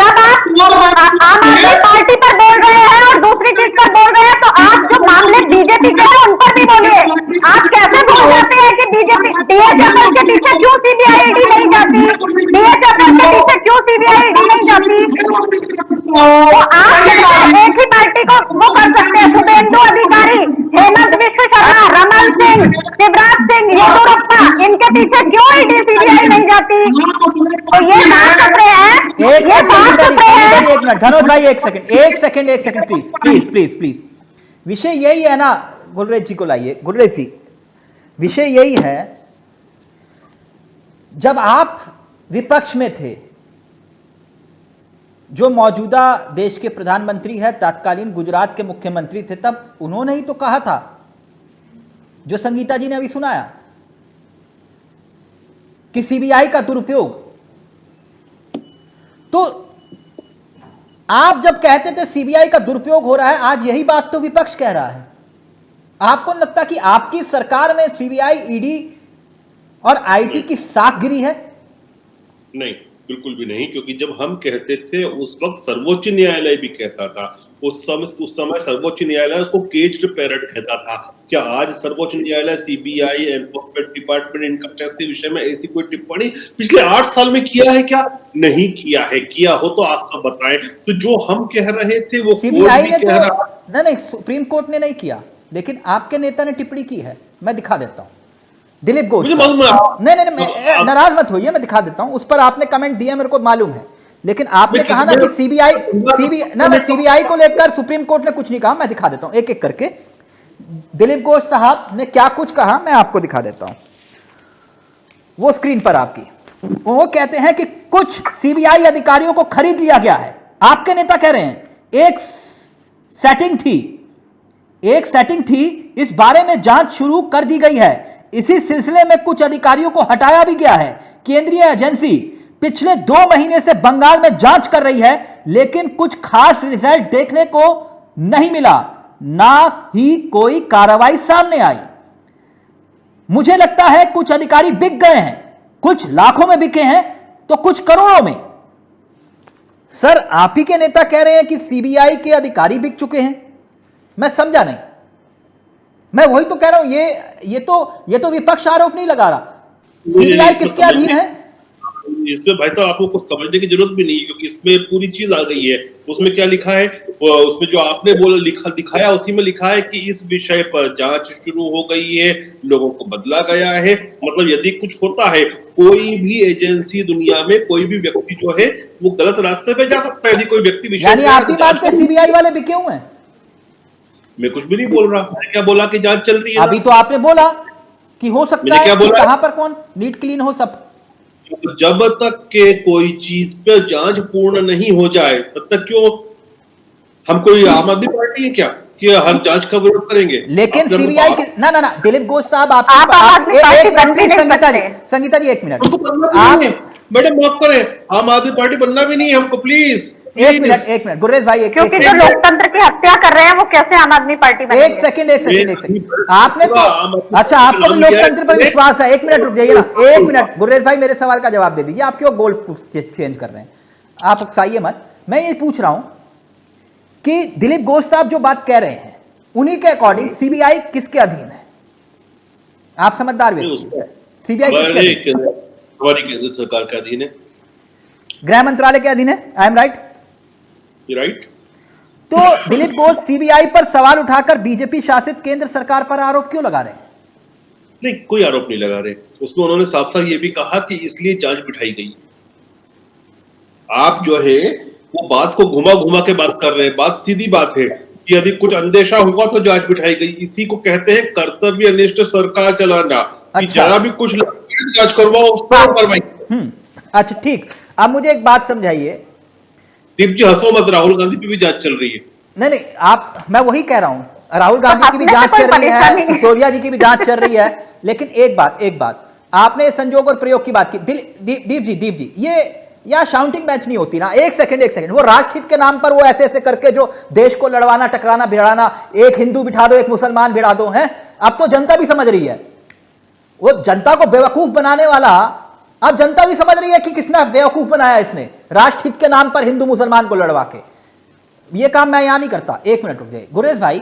आम आदमी पार्टी पर बोल रहे हैं और दूसरी चीज पर बोल रहे हैं, तो आप जो मामले बीजेपी के हैं उन पर भी बोलिए। आप कैसे बोल जाते हैं कि बीजेपी DHFL के पीछे क्यों CBI ED नहीं जाती, DHFL के पीछे क्यों CBI ED नहीं जाती? तो आप एक ही पार्टी को वो कर सकते हैं, शुभेंदु अधिकारी, हेमंत विश्व शर्मा, रमन सिंह, शिवराज सिंह, येदियुरप्पा, इनके पीछे क्यों ED CBI नहीं जाती? तो ये बात कर रहे हैं, ये बात कर रहे हैं। एक मिनट धनोज भाई, एक सेकंड प्लीज। विषय यही है ना, गुलरेज जी को लाइए। गुलरेज जी, विषय यही है, जब आप विपक्ष में थे, जो मौजूदा देश के प्रधानमंत्री है, तत्कालीन गुजरात के मुख्यमंत्री थे, तब उन्होंने ही तो कहा था, जो संगीता जी ने अभी सुनाया, कि सीबीआई का दुरुपयोग। तो आप जब कहते थे सीबीआई का दुरुपयोग हो रहा है, आज यही बात तो विपक्ष कह रहा है। आपको नहीं लगता कि आपकी सरकार में सीबीआई, ईडी और आईटी की साख गिरी है? नहीं, बिल्कुल भी नहीं, क्योंकि जब हम कहते थे उस वक्त सर्वोच्च न्यायालय भी कहता था। उस समय सर्वोच्च न्यायालय उसको केज्ड पैरट कहता था। क्या आज सर्वोच्च न्यायालय, CBI, enforcement department, income tax के विषय में ऐसी कोई टिप्पणी पिछले 8 साल में किया है क्या? नहीं किया है। किया हो तो आप सब बताएं। तो जो हम कह रहे थे वो सीबीआई ने तो नहीं, सुप्रीम कोर्ट ने नहीं किया, लेकिन आपके नेता ने टिप्पणी की है। मैं दिखा देता हूं, दिलीप घोष। नहीं, नाराज मत होइए, मैं दिखा देता हूं। उस पर आपने कमेंट दिया, मेरे को मालूम है, लेकिन आपने कहा ना कि सीबीआई को लेकर सुप्रीम कोर्ट ने कुछ नहीं कहा। मैं दिखा देता हूं एक एक करके। दिलीप घोष साहब ने क्या कुछ कहा, मैं आपको दिखा देता हूं, वो स्क्रीन पर आपकी। वो कहते हैं कि कुछ सीबीआई अधिकारियों को खरीद लिया गया है। आपके नेता कह रहे हैं एक सेटिंग थी, इस बारे में जांच शुरू कर दी गई है। इसी सिलसिले में कुछ अधिकारियों को हटाया भी गया है। केंद्रीय एजेंसी पिछले 2 महीने से बंगाल में जांच कर रही है, लेकिन कुछ खास रिजल्ट देखने को नहीं मिला, ना ही कोई कार्रवाई सामने आई। मुझे लगता है कुछ अधिकारी बिक गए हैं, कुछ लाखों में बिके हैं तो कुछ करोड़ों में। सर, आप ही के नेता कह रहे हैं कि सीबीआई के अधिकारी बिक चुके हैं। मैं समझा नहीं। मैं वही तो कह रहा हूं, ये तो विपक्ष आरोप नहीं लगा रहा। सीबीआई किसके अधीन है? इसमें भाई साहब आपको कुछ समझने की जरूरत भी नहीं है, क्योंकि इसमें पूरी चीज आ गई है। उसमें क्या लिखा है, उसमें जो आपने दिखाया उसी में लिखा है कि इस विषय पर जांच शुरू हो गई है, लोगों को बदला गया है। मतलब यदि कुछ होता है, कोई भी एजेंसी दुनिया में, कोई भी व्यक्ति जो है वो गलत रास्ते पे जा सकता है। यदि कोई व्यक्ति विषय, यानी आप भी मानते सीबीआई वाले बिके हुए हैं? मैं कुछ भी नहीं बोल रहा। मैं क्या बोला कि जांच चल रही है? अभी तो आपने बोला कि हो सकता मैंने है क्या कि बोला? कहां पर कौन नीट क्लीन हो सब। जब तक के कोई चीज पे जांच पूर्ण नहीं हो जाए तब तक क्यों हम कोई आम आदमी पार्टी है क्या कि हर जांच का विरोध करेंगे? लेकिन आपने हमको सीबीआई बात- के ना ना ना दिलीप घोष साहब आप आम आदमी पार्टी एक बन भी मिनट नहीं संगीता जी, सकते। संगीता जी एक मिनट हमको बनना भी आप नहीं है मैडम, माफ करें, आम आदमी पार्टी बनना भी नहीं है हमको, प्लीज एक मिनट गुर्रेज भाई एक क्योंकि एक जो सेकंड, लोकतंत्र की हत्या कर रहे हैं वो कैसे आम आदमी पार्टी एक बनेंगे? सेकंड एक सेकंड एक सेकंड आपने पूरा आम तो आदमी अच्छा पार्टी आपको भी नाम लिया है। लोकतंत्र पर विश्वास है। एक मिनट रुक जाइए ना, एक मिनट गुर्रेज भाई मेरे सवाल का जवाब दे दीजिए। आप क्यों गोल चेंज कर रहे हैं? आप उकसाइए मत। मैं ये पूछ रहा हूं कि दिलीप घोष साहब जो बात कह रहे हैं उन्हीं के अकॉर्डिंग सीबीआई किसके अधीन है? आप समझदार व्यक्ति हैं। सीबीआई किसके अधीन? हमारी केंद्र सरकार के अधीन है। गृह मंत्रालय के अधीन है। I am right? राइट। तो दिलीप घोष सीबीआई पर सवाल उठाकर बीजेपी शासित केंद्र सरकार पर आरोप क्यों लगा रहे हैं? नहीं, कोई आरोप नहीं लगा रहे। उसमें उन्होंने साफ साफ ये भी कहा कि इसलिए जांच बिठाई गई। आप जो है वो बात को घुमा घुमा के बात कर रहे हैं। बात सीधी बात है कि यदि कुछ अंदेशा हुआ तो जांच बिठाई गई। इसी को कहते हैं कर्तव्यनिष्ठ सरकार चलाना। कि अच्छा। जरा भी कुछ जांच करवाओ उस पर कार्रवाई। अच्छा ठीक। अब मुझे एक बात समझाइए। दीप जी हंसो मत, राहुल गांधी पे भी जांच चल रही है। नहीं नहीं आप, मैं वही कह रहा हूं राहुल गांधी की भी हंसने से जांच कोई चल रही है, परेशानी नहीं। सिसोदिया जी की भी जांच चल रही है। लेकिन एक बात आपने संजोग और प्रयोग की बात की। दीप जी ये या शाउटिंग मैच नहीं होती ना। एक सेकंड वो राष्ट्रहित के नाम पर वो ऐसे ऐसे करके जो देश को लड़वाना टकराना भिड़ाना, एक हिंदू बिठा दो एक मुसलमान भिड़ा दो, है अब तो जनता भी समझ रही है। वो जनता को बेवकूफ बनाने वाला अब जनता भी समझ रही है कि किसने बेवकूफ बनाया इसने, राष्ट्रहित के नाम पर हिंदू मुसलमान को लड़वा के। ये काम मैं यहां नहीं करता। एक मिनट रुक जाइए गुरेज भाई,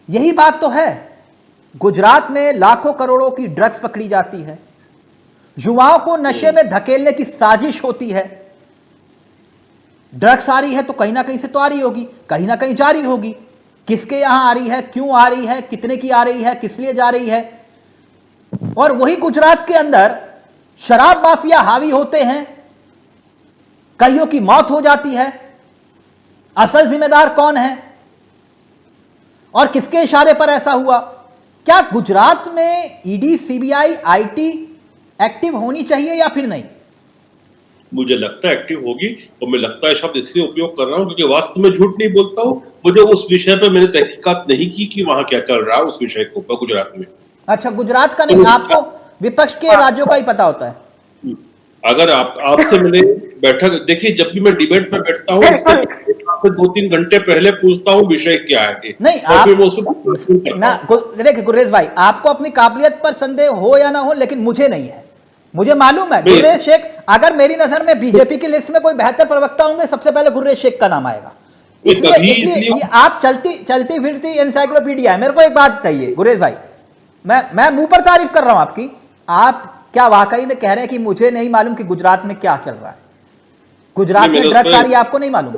यही बात तो है। गुजरात में लाखों करोड़ों की ड्रग्स पकड़ी जाती है, युवाओं को नशे में धकेलने की साजिश होती है। ड्रग्स आ रही है तो कहीं ना कहीं से तो आ रही होगी, कहीं ना कहीं जा रही होगी। किसके यहां आ रही है, क्यों आ रही है, कितने की आ रही है, किस लिए जा रही है? और वही गुजरात के अंदर शराब माफिया हावी होते हैं, कईयों की मौत हो जाती है। असल जिम्मेदार कौन है और किसके इशारे पर ऐसा हुआ? क्या गुजरात में ईडी, सीबीआई, आईटी एक्टिव होनी चाहिए या फिर नहीं? मुझे लगता है एक्टिव होगी, और मैं लगता है शब्द इसलिए उपयोग कर रहा हूं क्योंकि वास्तव में झूठ नहीं बोलता हूं। मुझे उस विषय पर मैंने तहकीकात नहीं की कि वहां क्या चल रहा है उस विषय के ऊपर गुजरात में। अच्छा, गुजरात का नहीं, आपको विपक्ष के राज्यों का ही पता होता है। अगर आपसे मैंने बैठक देखिए, जब भी मैं डिबेट में बैठता हूँ इससे 2-3 घंटे पहले पूछता हूँ विषय क्या है। नहीं और आप फिर मैं उसको ना देखिए गुरेज भाई, आपको अपनी काबिलियत पर संदेह हो या ना हो, लेकिन मुझे नहीं है। मुझे मालूम है गुर्रेज शेख, अगर मेरी नजर में बीजेपी की लिस्ट में कोई बेहतर प्रवक्ता होंगे सबसे पहले गुर्रेज शेख का नाम आएगा। इसलिए ये आप चलती फिरती एनसाइक्लोपीडिया है। मेरे को एक बात बताइए गुरेज भाई, मैं मुंह पर तारीफ कर रहा हूं आपकी, आप क्या वाकई में कह रहे हैं कि मुझे नहीं मालूम कि गुजरात में क्या चल रहा है? गुजरात में ड्रग्स आ रही है, आपको नहीं मालूम?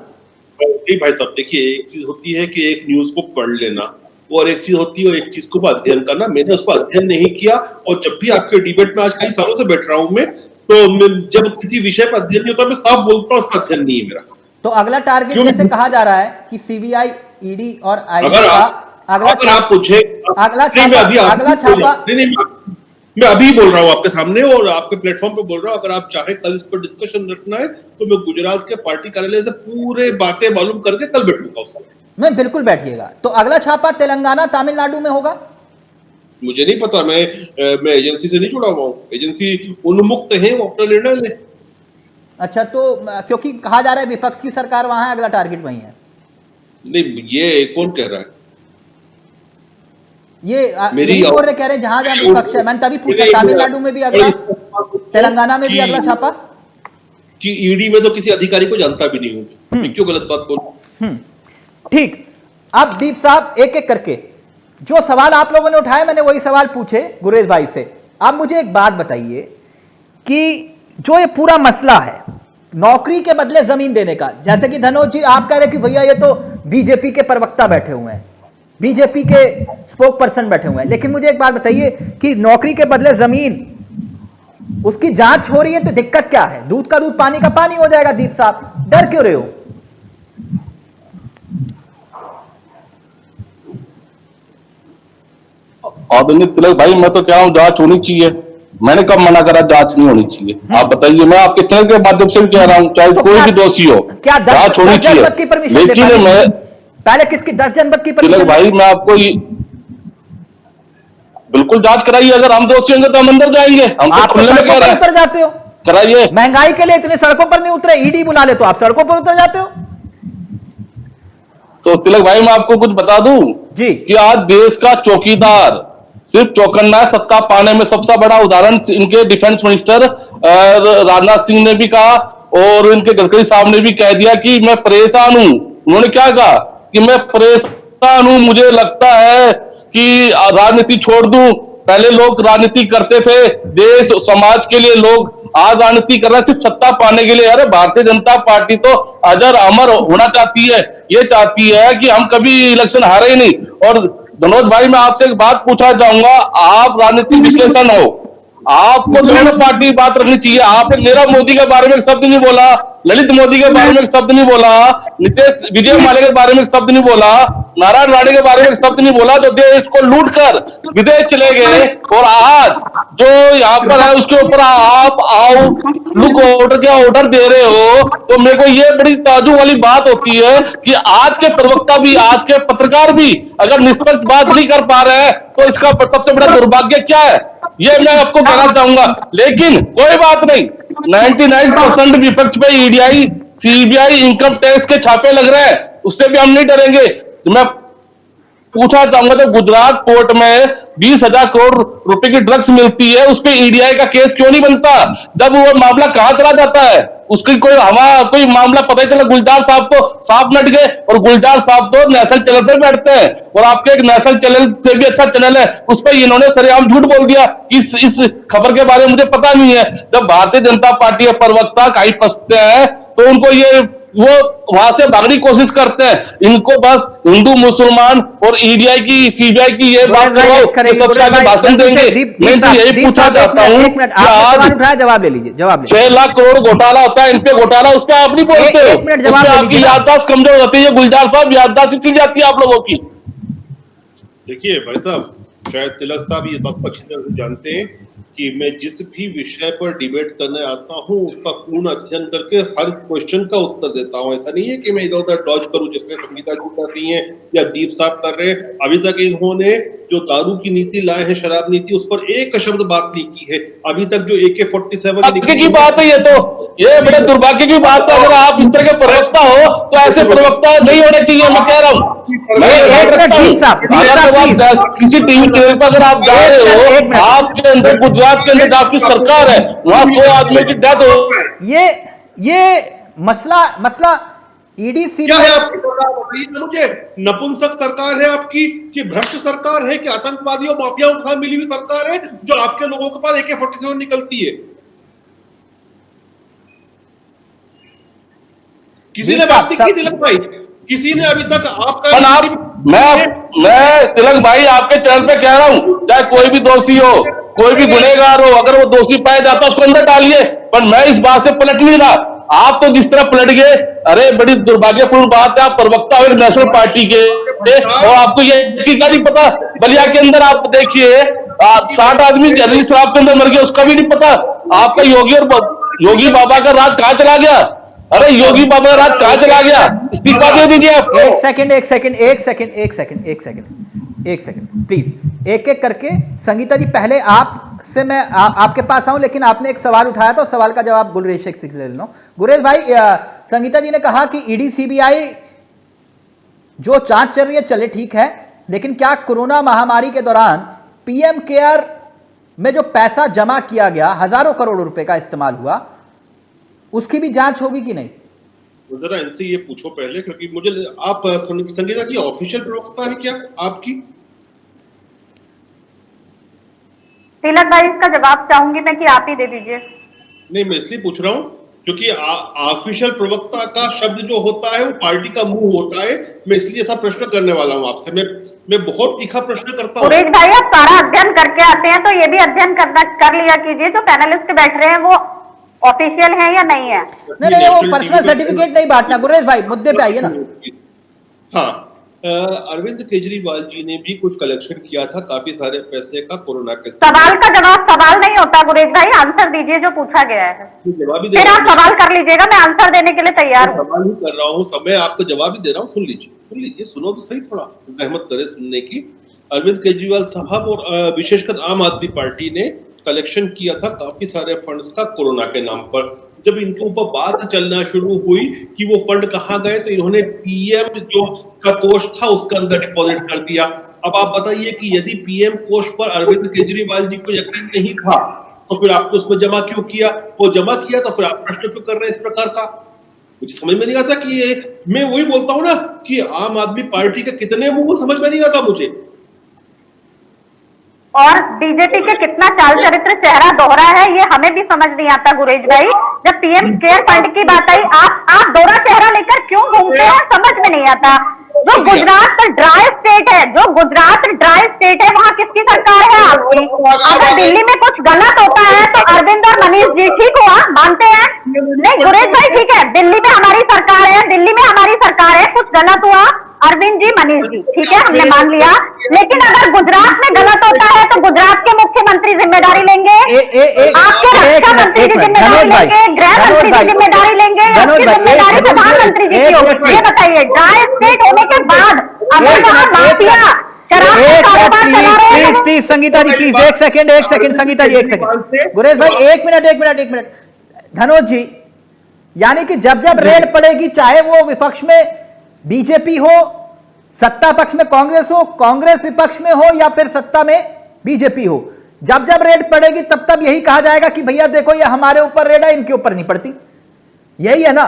भाई साहब देखिए, एक चीज होती है कि एक न्यूज को पढ़ लेना, और एक चीज होती है एक चीज को अध्ययन करना। मैंने उसको अध्ययन नहीं किया, और जब भी आपके डिबेट में आज कई सालों से बैठ रहा हूं मैं, तो जब किसी विषय पर अध्ययन नहीं होता मैं साफ बोलता हूं उसका अध्ययन नहीं है मेरा। तो अगला टारगेट जैसे कहा जा रहा है कि सीबीआई, ईडी और आईटी अगर का अगर आप पूछे मैं अभी बोल रहा हूं आपके सामने और आपके प्लेटफॉर्म पे बोल रहा हूं, अगर आप चाहे कल इस पर डिस्कशन रखना है तो मैं गुजरात के पार्टी कार्यालय से पूरे बातें मालूम करके कल बैठूंगा उसमें। मैं बिल्कुल बैठिएगा। तो अगला छापा तेलंगाना, तमिलनाडु में होगा? मुझे नहीं पता, मैं एजेंसी से नहीं जुड़ा हुआ हूँ। एजेंसी उन्मुक्त है, वो अपना निर्णय ले। अच्छा, तो क्योंकि कहा जा रहा है विपक्ष की सरकार वहां है, अगला टारगेट वहीं है। नहीं, ये कौन कह रहा है? ये कह रहे हैं जहां जहां विपक्ष है। मैंने तभी पूछा तमिलनाडु में भी अगला, तेलंगाना में भी अगला छापा कि ईडी में तो किसी अधिकारी को जानता भी नहीं हूं, क्यों गलत बात बोलूं? ठीक। अब दीप साहब एक एक करके जो सवाल आप लोगों ने उठाए मैंने वही सवाल पूछे गुरेज भाई से। अब मुझे एक बात बताइए कि जो ये पूरा मसला है नौकरी के बदले जमीन देने का, जैसे कि धनोज जी आप कह रहे कि भैया ये तो बीजेपी के प्रवक्ता बैठे हुए हैं, बीजेपी के स्पोक पर्सन बैठे हुए हैं, लेकिन मुझे एक बात बताइए कि नौकरी के बदले जमीन उसकी जांच हो रही है तो दिक्कत क्या है? दूध का दूध पानी का पानी हो जाएगा। दीप साहब डर क्यों रहे हो? आदरणीय तिलक भाई, मैं तो कह रहा हूँ जांच होनी चाहिए। मैंने कब मना करा जांच नहीं होनी चाहिए? आप बताइए। मैं आपके चैनल के माध्यम से भी कह रहा हूँ, चाहे तो कोई भी दोषी हो, क्या जांच होनी 10 जनपद की चाहिए। परमिशन दे लेकिन पाएंगे? मैं पहले किसकी 10 जनपद की तिलक परमिशन? भाई, मैं आपको बिल्कुल जांच कराइए। अगर हम दोषी होंगे तो हम अंदर जाएंगे। हम तो आप तो खुले में सड़कों कह पर रहे हैं, उतर जाते हो। कराइए। महंगाई के लिए इतने सड़कों पर नहीं उतरे, ईडी बुला ले तो आप सड़कों पर उतर जाते हो। तो तिलक भाई, मैं आपको कुछ बता दूं जी कि आज देश का चौकीदार सिर्फ चौकन्ना है सत्ता पाने में। सबसे बड़ा उदाहरण इनके डिफेंस मिनिस्टर राजनाथ सिंह ने भी कहा, और इनके गडकरी साहब ने भी कह दिया कि मैं परेशान हूं। उन्होंने क्या कहा कि मैं परेशान हूं, मुझे लगता है कि राजनीति छोड़ दूं। पहले लोग राजनीति करते थे देश समाज के लिए, लोग आज राजनीति कर रहे हैं सिर्फ सत्ता पाने के लिए। अरे भारतीय जनता पार्टी तो अजर अमर होना चाहती है। ये चाहती है कि हम कभी इलेक्शन हारे ही नहीं। और धनोज भाई, मैं आपसे एक बात पूछना चाहूंगा, आप राजनीतिक विश्लेषण हो, आपको दोनों पार्टी बात रखनी चाहिए। आपने नीरव मोदी के बारे में एक शब्द नहीं बोला, ललित मोदी के बारे में एक शब्द नहीं बोला, नीतीश विजय माल्या के बारे में एक शब्द नहीं बोला, नारायण राणे के बारे में एक शब्द नहीं बोला, जो देश को लूट कर विदेश चले गए। और आज जो यहाँ पर है उसके ऊपर आप आओ लुक ऑर्डर के ऑर्डर दे रहे हो। तो मेरे को ये बड़ी ताज्जुब वाली बात होती है कि आज के प्रवक्ता भी, आज के पत्रकार भी अगर निष्पक्ष बात नहीं कर पा रहे हैं तो इसका सबसे बड़ा दुर्भाग्य क्या है, ये मैं आपको कहना चाहूंगा। लेकिन कोई बात नहीं, 99% विपक्ष पे ईडीआई, सीबीआई, इनकम टैक्स के छापे लग रहे हैं, उससे भी हम नहीं डरेंगे। मैं पूछना चाहूंगा, तो गुजरात कोर्ट में 20,000 करोड़ रुपए की ड्रग्स मिलती है, उस पर ईडीआई का केस क्यों नहीं बनता? जब वो मामला कहां चला जाता है, उसकी कोई मामला पता ही चला। गुलजार साहब तो साफ नट गए, और गुलजार साहब तो नेशनल चैनल पर बैठते हैं, और आपके एक नेशनल चैनल से भी अच्छा चैनल है, उस पर इन्होंने सरेआम झूठ बोल दिया। इस खबर के बारे में मुझे पता नहीं है। जब भारतीय जनता पार्टी के प्रवक्ता कहीं फंसते हैं तो उनको वो वहां से भागने की कोशिश करते हैं। इनको बस हिंदू मुसलमान और ईडीआई की, सीबीआई की ये बात सबसे आगे भाषण देंगे। मैं इनसे यही पूछना चाहता हूँ कि आज जवाब ले लीजिए, जवाब 6 लाख करोड़ घोटाला होता है, इन पे घोटाला, उस पर आप नहीं बोलते हो। उसमें आपकी याददाश्त कमजोर होती है। गुलजार साहब, याददाश्त इतनी जाती है आप लोगों की। देखिए भाई साहब, शायद तिलक साहब ये बात अच्छी तरह से जानते हैं कि मैं जिस भी विषय पर डिबेट करने आता हूं उसका पूर्ण अध्ययन करके हर क्वेश्चन का उत्तर देता हूं। ऐसा नहीं है कि मैं इधर उधर डॉज करूं, जैसे संगीता जी कर रही हैं या दीप साहब कर रहे हैं। अभी तक इन्होंने जो दारू की नीति लाए हैं, शराब नीति, उस पर एक शब्द बात नहीं की है। अभी तक जो AK-47 की बात है, ये बड़े दुर्भाग्य की बात है। अगर आप इस तरह के प्रवक्ता हो तो ऐसे प्रवक्ता नहीं होने चाहिए। मैं कह रहा हूँ, किसी टीवी चैनल पर अगर आप जा रहे हो, आपके अंदर गुजरात के अंदर आपकी सरकार है, वहां 100 आदमी की डेथ हो। ये मसला ईडीसी क्या है आपकी सरकार? बताइए ना मुझे। नपुंसक सरकार है आपकी, कि भ्रष्ट सरकार है, कि आतंकवादियों माफियाओं के साथ मिली हुई सरकार है जो आपके लोगों के पास AK-47 निकलती है? किसी ने बात नहीं की तिलक भाई? किसी ने अभी तक आपका मैं तिलक भाई आपके चैनल पे कह रहा हूं, चाहे कोई भी दोषी हो, कोई भी गुनहगार हो, अगर वो दोषी पाया जाता है उसको अंदर डालिए। पर मैं इस बात से पलट नहीं रहा। आप तो जिस तरह पलट गए, अरे बड़ी दुर्भाग्यपूर्ण बात है। आप प्रवक्ता हो एक नेशनल पार्टी के, और आपको ये चीज का नहीं पता। बलिया के अंदर आप देखिए 60 आदमी जहरीली शराब के अंदर मर गए, उसका भी नहीं पता। आपका योगी बाबा का राज कहां चला गया? अरे योगी बाबा का राज कहां चला गया? इस्तीफा दे दीजिए आप। एक सेकंड प्लीज, एक एक करके। संगीता जी, पहले आपसे मैं आपके पास आऊं, लेकिन आपने एक सवाल उठाया तो सवाल का जवाब गुलरेज शेख से ले लो। गुलरेज भाई, संगीता जी ने कहा कि ईडी सीबीआई जो जांच चल रही है चले ठीक है, लेकिन क्या कोरोना महामारी के दौरान पीएम केयर में जो पैसा जमा किया गया, हजारों करोड़ रुपए का इस्तेमाल हुआ, उसकी भी जांच होगी कि नहीं? जरा इनसे ये पूछो पहले, क्योंकि मुझे आप संगीता जी ऑफिशियल प्रवक्ता है क्या आपकी? तिलक भाई, इसका जवाब चाहूंगी मैं कि आप ही दे दीजिए। नहीं, मैं इसलिए पूछ रहा हूं क्योंकि ऑफिशियल प्रवक्ता का शब्द जो होता है वो पार्टी का मुंह होता है। मैं इसलिए ऐसा प्रश्न करने वाला हूं आपसे। मैं बहुत तीखा प्रश्न करता हूं। सुरेश भाई, आप सारा अध्ययन करके आते हैं तो ये भी अध्ययन कर लिया कीजिए, जो पैनलिस्ट बैठ रहे हैं वो ऑफिशियल है या नहीं है। नहीं, वो पर्सनल सर्टिफिकेट नहीं बांटना। गुरेश भाई, मुद्दे पे आइए ना। हाँ, अरविंद केजरीवाल जी ने भी कुछ कलेक्शन किया था काफी सारे पैसे का कोरोना के सवाल का जवाब सवाल नहीं होता गुरेज भाई, आंसर दीजिए जो पूछा गया है। जवाब ही फिर आप सवाल कर लीजिएगा, मैं आंसर देने के लिए तैयार हूँ। सवाल ही कर रहा हूँ, समय आपको जवाब ही दे रहा हूँ, सुन लीजिए, सुनो तो सही, थोड़ा जहमत करे सुनने की। अरविंद केजरीवाल साहब और विशेषकर आम आदमी पार्टी ने कलेक्शन किया था काफी सारे फंड्स का कोरोना के नाम पर। जब इनके ऊपर बात चलना शुरू हुई कि वो फंड कहाँ गए, तो इन्होंने पीएम जो का कोष था उसके अंदर डिपॉजिट कर दिया। अब आप बताइए कि यदि पीएम कोष पर अरविंद केजरीवाल जी को यकीन नहीं था तो फिर आपने उसमें जमा क्यों किया? वो जमा किया तो फिर आप प्रश्न क्यों कर रहे हैं इस प्रकार का? मुझे समझ में नहीं आता कि ये, मैं वही बोलता हूं ना कि आम आदमी पार्टी के कितने मुंह समझ में नहीं आता मुझे। और बीजेपी के कितना चाल चरित्र चेहरा दोहरा है ये हमें भी समझ नहीं आता गुरेज भाई। जब पीएम केयर फंड की बात आई, आप दोहरा चेहरा लेकर क्यों घूमते हैं समझ में नहीं आता। जो गुजरात ड्राई स्टेट है, जो गुजरात ड्राई स्टेट है, वहाँ किसकी सरकार है आपकी? अगर दिल्ली में कुछ गलत होता है तो अरविंद और मनीष जी ठीक हुआ, मानते हैं? नहीं गुरेज भाई ठीक है, दिल्ली में हमारी सरकार है, दिल्ली में हमारी सरकार है, कुछ गलत हुआ अरविंद जी मनीष जी ठीक है, हमने मान लिया। लेकिन अगर गुजरात में गलत होता है तो गुजरात के मुख्यमंत्री जिम्मेदारी लेंगे, आपके रक्षा मंत्री की जिम्मेदारी लेंगे, गृह मंत्री की जिम्मेदारी लेंगे, इसकी जिम्मेदारी प्रधानमंत्री जी की होगी। ये बताइए, ड्राई स्टेट होने के बाद अगर वहाँ माफिया शराब का कारोबार चला रहे हैं। प्लीज संगीता जी, प्लीज एक सेकंड संगीता जी, एक सेकंड। गुरेज भाई एक मिनट। धनोज जी, यानी कि जब रेड पड़ेगी, चाहे वो विपक्ष में बीजेपी हो, सत्ता पक्ष में कांग्रेस हो, कांग्रेस विपक्ष में हो, या फिर सत्ता में बीजेपी हो, जब रेड पड़ेगी तब यही कहा जाएगा कि भैया देखो ये हमारे ऊपर रेड है, इनके ऊपर नहीं पड़ती। यही है ना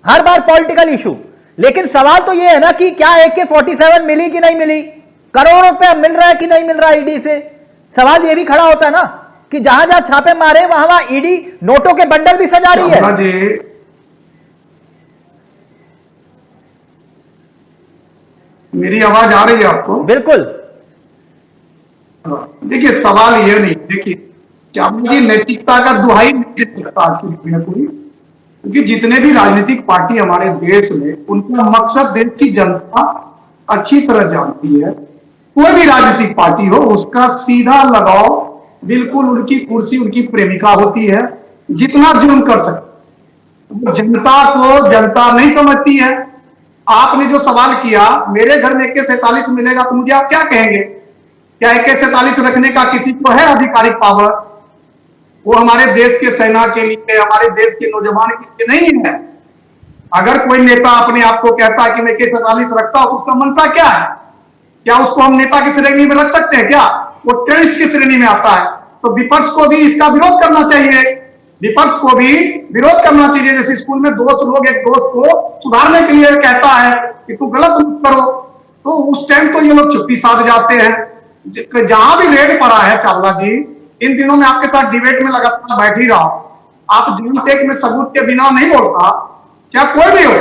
हर बार पॉलिटिकल इशू। लेकिन सवाल तो ये है ना कि क्या AK-47 मिली कि नहीं मिली, करोड़ों रुपया मिल रहा है कि नहीं मिल रहा ईडी से। सवाल ये भी खड़ा होता है ना कि जहां जहां छापे मारे वहां ईडी नोटों के बंडल भी सजा रही है। मेरी आवाज आ रही है आपको? बिल्कुल। देखिए सवाल ये नहीं, देखिए चावला जी नैतिकता का दुहाई नहीं दे सकता आज की दुनिया कोई, क्योंकि जितने भी राजनीतिक पार्टी हमारे देश में, उनका मकसद देश की जनता अच्छी तरह जानती है। कोई भी राजनीतिक पार्टी हो, उसका सीधा लगाव बिल्कुल उनकी कुर्सी, उनकी प्रेमिका होती है, जितना जुल्म कर सकते। जनता को जनता नहीं समझती है। आपने जो सवाल किया, मेरे घर में AK-47 मिलेगा तो मुझे आप क्या कहेंगे? क्या AK-47 रखने का किसी को है आधिकारिक पावर? वो हमारे देश के सेना के लिए, हमारे देश के नौजवान के लिए नहीं है। अगर कोई नेता अपने आप को कहता है कि मैं AK-47 रखता हूं, उसका मंशा क्या है? क्या उसको हम नेता की श्रेणी में रख सकते हैं क्या? वो टेररिस्ट की श्रेणी में आता है। तो विपक्ष को भी इसका विरोध करना चाहिए, विपक्ष को भी विरोध करना चाहिए। जैसे स्कूल में दोस्त लोग एक दोस्त को सुधारने के लिए कहता है कि तू गलत मत करो, तो उस टाइम तो ये लोग चुप्पी साध जाते हैं। जहां भी रेड पड़ा है चावला जी, इन दिनों में आपके साथ डिबेट में लगातार बैठ ही रहा हूं, आप जानते कि मैं सबूत के बिना नहीं बोलता। क्या कोई भी हो,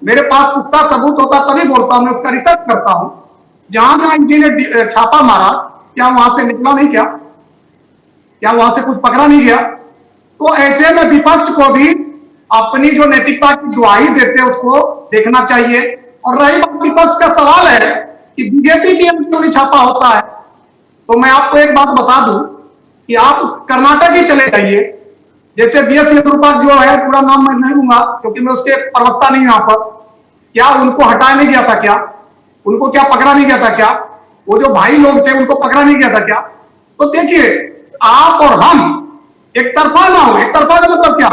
मेरे पास पुख्ता सबूत होता तभी बोलता हूं, मैं उसका रिसर्च करता हूं। जहां जहां इन्होंने छापा मारा, क्या वहां से निकला नहीं? क्या वहां से कुछ पकड़ा नहीं गया? तो ऐसे में विपक्ष को भी अपनी जो नैतिकता की दुहाई देते हैं उसको देखना चाहिए। और रही बात विपक्ष का सवाल है कि बीजेपी की क्यों नहीं छापा होता है, तो मैं आपको एक बात बता दूं कि आप कर्नाटक ही चले जाइए। जैसे BS येदियुरप्पा जो है, पूरा नाम मैं नहीं लूंगा क्योंकि मैं उसके प्रवक्ता नहीं यहाँ पर, क्या उनको हटाया नहीं गया था? क्या उनको क्या पकड़ा नहीं गया था? क्या वो जो भाई लोग थे उनको पकड़ा नहीं गया था? क्या? तो देखिए, आप और हम एक तरफा ना हो। एक तरफा का मतलब क्या?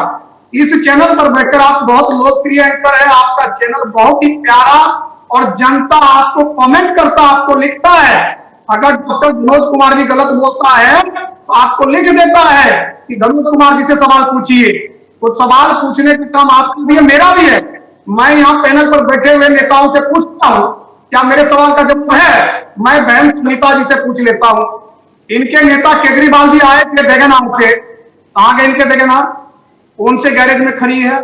इस चैनल पर बैठकर, आप बहुत लोकप्रिय एंकर है, आपका चैनल बहुत ही प्यारा, और जनता आपको कमेंट करता, आपको लिखता है। अगर डॉक्टर धनोज कुमार भी गलत बोलता है तो आपको लिख देता है कि धनोज कुमार जी से सवाल पूछिए। तो सवाल पूछने का काम आपका भी है, मेरा भी है। मैं यहाँ पैनल पर बैठे हुए नेताओं से पूछता हूँ, क्या मेरे सवाल का जवाब है? मैं बहन सुनीता जी से पूछ लेता हूँ। इनके नेता केजरीवाल जी आए थे वेगनार से, कहां गए इनके वेगनार? कौन से गैरेज में खड़ी है?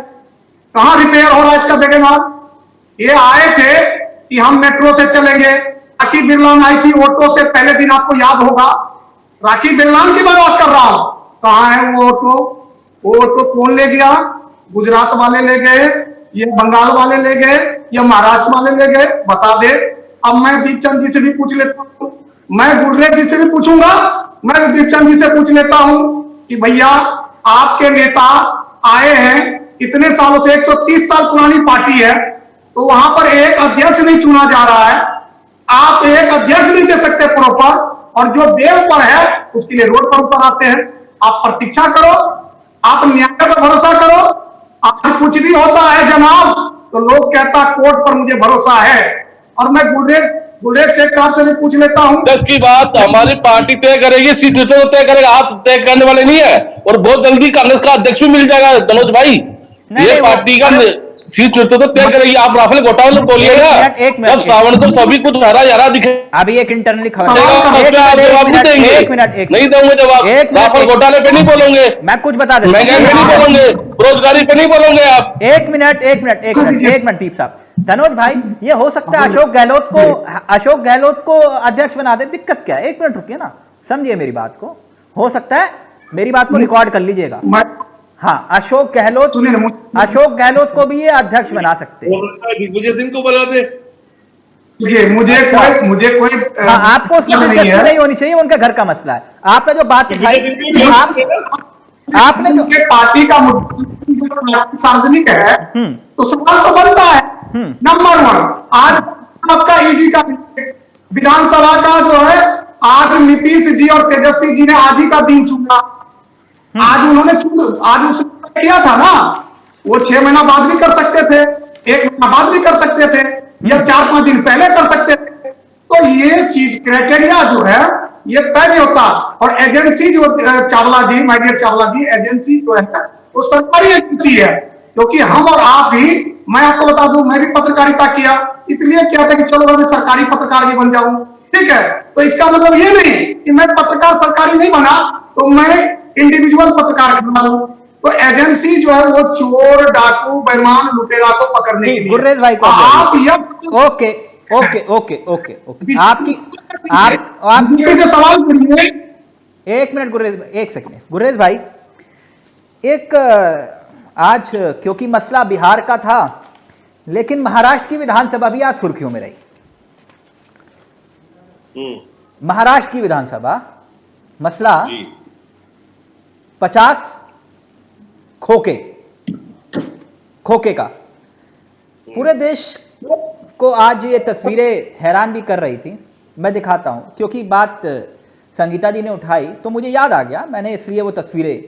कहां रिपेयर हो रहा है इसका वेगनार? ये आए थे कि हम मेट्रो से चलेंगे। राखी बिरलान आई थी ऑटो से, पहले दिन आपको याद होगा। राखी बिरलान की मैं बात कर रहा हूं। कहां है वो ऑटो? वो ऑटो कौन ले गया? गुजरात वाले ले गए, ये बंगाल वाले ले गए, या महाराष्ट्र वाले ले गए? बता दे। अब मैं दीपचंद जी से भी पूछ लेता हूं, मैं गुररेज जी से भी पूछूंगा, मैं दीपचंद जी से पूछ लेता हूं कि भैया आपके नेता आए हैं, इतने सालों से 130 साल पुरानी पार्टी है, तो वहां पर एक अध्यक्ष नहीं चुना जा रहा है, आप एक अध्यक्ष नहीं दे सकते प्रॉपर, और जो बेल पर है उसके लिए रोड पर ऊपर आते हैं। आप प्रतीक्षा करो, आप न्याय पर भरोसा करो। आज कुछ भी होता है जनाब तो लोग कहता कोर्ट पर मुझे भरोसा है। और मैं गुररेज शेख साहब से भी पूछ लेता हूं, अध्यक्ष की बात हमारी पार्टी तय करेगी, सीट तो तय करेगा, आप तय करने वाले नहीं है। और बहुत जल्दी कांग्रेस का अध्यक्ष भी मिल जाएगा तनोज भाई, ये पार्टी का सीट तो तय करेगी। आप राफेल घोटाले बोलिएगा, जब सावन तो सभी कुछ हरा हरा दिखे। अभी एक इंटरनली खबर जवाब नहीं देंगे, नहीं दूंगे जवाब। राफेल घोटाले पे नहीं बोलोगे, मैं कुछ बता देता महंगाई पे नहीं बोलोगे, बेरोजगारी पे नहीं बोलोगे आप। एक मिनट दीप साहब, तनोज भाई, ये हो सकता है अशोक गहलोत को अध्यक्ष बना दे, दिक्कत क्या है? एक मिनट रुकिए ना, समझिए मेरी बात को। हो सकता है, मेरी बात को रिकॉर्ड कर लीजिएगा। हाँ, अशोक गहलोत को भी ये अध्यक्ष बना सकते हैं। दिग्विजय सिंह को बना दे। मुझे कोई हाँ, आपको नहीं होनी चाहिए, उनका घर का मसला है। आपने जो बात उठाई, आपने जो पार्टी का मुद्दा सार्वजनिक है तो सवाल तो बनता है। नंबर 1, आज आपका ईडी का विधानसभा का जो है, आज नीतीश जी और तेजस्वी जी ने आज ही का दिन चुना। आज उन्होंने आज उसने किया था ना, वो 6 महीना बाद भी कर सकते थे, 1 महीना बाद भी कर सकते थे, या 4-5 दिन पहले कर सकते थे। तो ये चीज क्राइटेरिया जो है ये तय नहीं होता। और एजेंसी जो Chawla ji, my dear Chawla ji, agency जो है वो सरकारी एजेंसी है, क्योंकि हम और आप भी, मैं आपको बता दूं, मैं भी पत्रकारिता किया, इसलिए क्या था कि चलो मैं सरकारी पत्रकार भी बन जाऊं, ठीक है। तो इसका मतलब ये नहीं कि मैं पत्रकार सरकारी नहीं बना तो मैं इंडिविजुअल पत्रकार बना लूं। तो एजेंसी जो है वो चोर, डाकू, बेईमान, लुटेरा को पकड़ने के लिए। गुररेज भाई को आप ओके, आपकी से सवाल करिए। एक मिनट गुररेज भाई, एक सेकंड। गुररेज भाई, एक आज क्योंकि मसला बिहार का था, लेकिन महाराष्ट्र की विधानसभा भी आज सुर्खियों में रही। महाराष्ट्र की विधानसभा मसला 50 खोखे का पूरे देश को आज ये तस्वीरें हैरान भी कर रही थी। मैं दिखाता हूं, क्योंकि बात संगीता जी ने उठाई तो मुझे याद आ गया, मैंने इसलिए वो तस्वीरें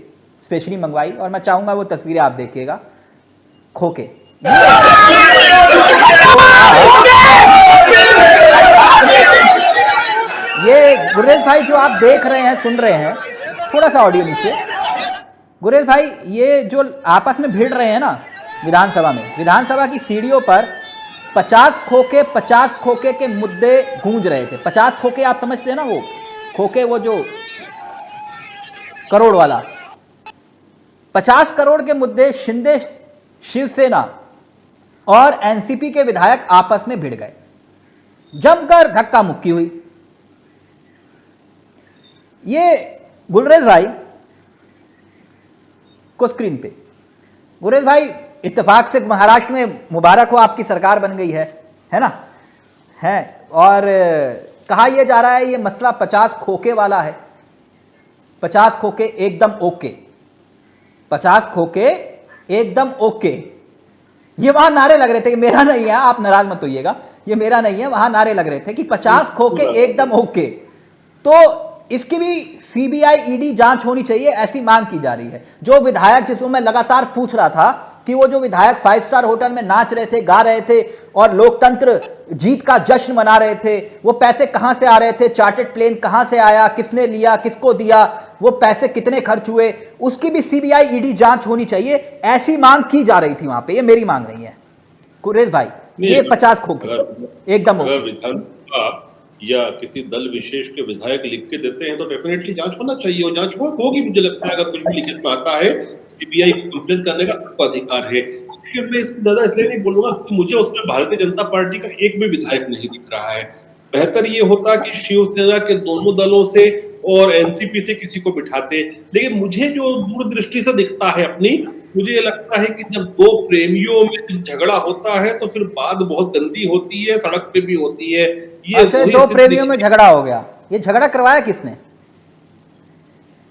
स्पेशली मंगवाई और मैं चाहूंगा वो तस्वीरें आप देखिएगा। खोखे, ये गुररेज भाई जो आप देख रहे हैं, सुन रहे हैं, थोड़ा सा ऑडियो नीचे। गुररेज भाई, ये जो आपस में भिड़ रहे हैं ना विधानसभा में, विधानसभा की सीढ़ियों पर 50 खोखे के मुद्दे गूंज रहे थे। 50 खोखे आप समझते हैं ना, वो खोखे, वो जो करोड़ वाला, 50 करोड़ के मुद्दे शिंदे, शिवसेना और एनसीपी के विधायक आपस में भिड़ गए, जमकर धक्का मुक्की हुई। ये गुररेज भाई को स्क्रीन पे, गुररेज भाई, इत्तेफाक से महाराष्ट्र में मुबारक हो, आपकी सरकार बन गई है ना, है। और कहा यह जा रहा है ये मसला 50 खोखे वाला है। 50 खोखे एकदम ओके, 50 खोखे एकदम ओके। ये वहां नारे लग रहे थे, मेरा नहीं है, आप नाराज मत होइएगा, ये मेरा नहीं है, वहां नारे लग रहे थे कि 50 खोखे एकदम ओके। तो इसकी भी सीबीआई ईडी जांच होनी चाहिए, ऐसी मांग की जा रही है। जो विधायक, जिसको मैं लगातार पूछ रहा था कि वो जो विधायक 5 स्टार होटल में नाच रहे थे, गा रहे थे और लोकतंत्र जीत का जश्न मना रहे थे, वो पैसे कहां से आ रहे थे, चार्टर्ड प्लेन कहां से आया, किसने लिया, किसको दिया, वो पैसे कितने खर्च हुए, उसकी भी सीबीआई ईडी जांच होनी चाहिए, ऐसी मांग की जा रही थी वहां पे। ये मेरी मांग नहीं है गुररेज भाई, ये 50 खोखे एकदम या किसी दल विशेष के विधायक लिख के देते हैं तो डेफिनेटली जांच होना चाहिए, और जांच होगी। मुझे लगता है अगर कुछ भी लिखित में आता है, सीबीआई को कंप्लेन करने का सबको अधिकार है। मैं ज्यादा इसलिए नहीं बोलूंगा कि मुझे उसमें भारतीय जनता पार्टी का एक भी विधायक नहीं दिख रहा है। बेहतर ये होता कि शिवसेना के दोनों दलों से और एनसीपी से किसी को बिठाते, लेकिन मुझे जो दूरदृष्टि से दिखता है अपनी, मुझे ये लगता है कि जब दो प्रेमियों में झगड़ा होता है तो फिर बात बहुत गंदी होती है, सड़क पे भी होती है। ये अच्छा, वही दो स्थिति प्रेमियों में देखिए। झगड़ा हो गया, ये झगड़ा करवाया किसने?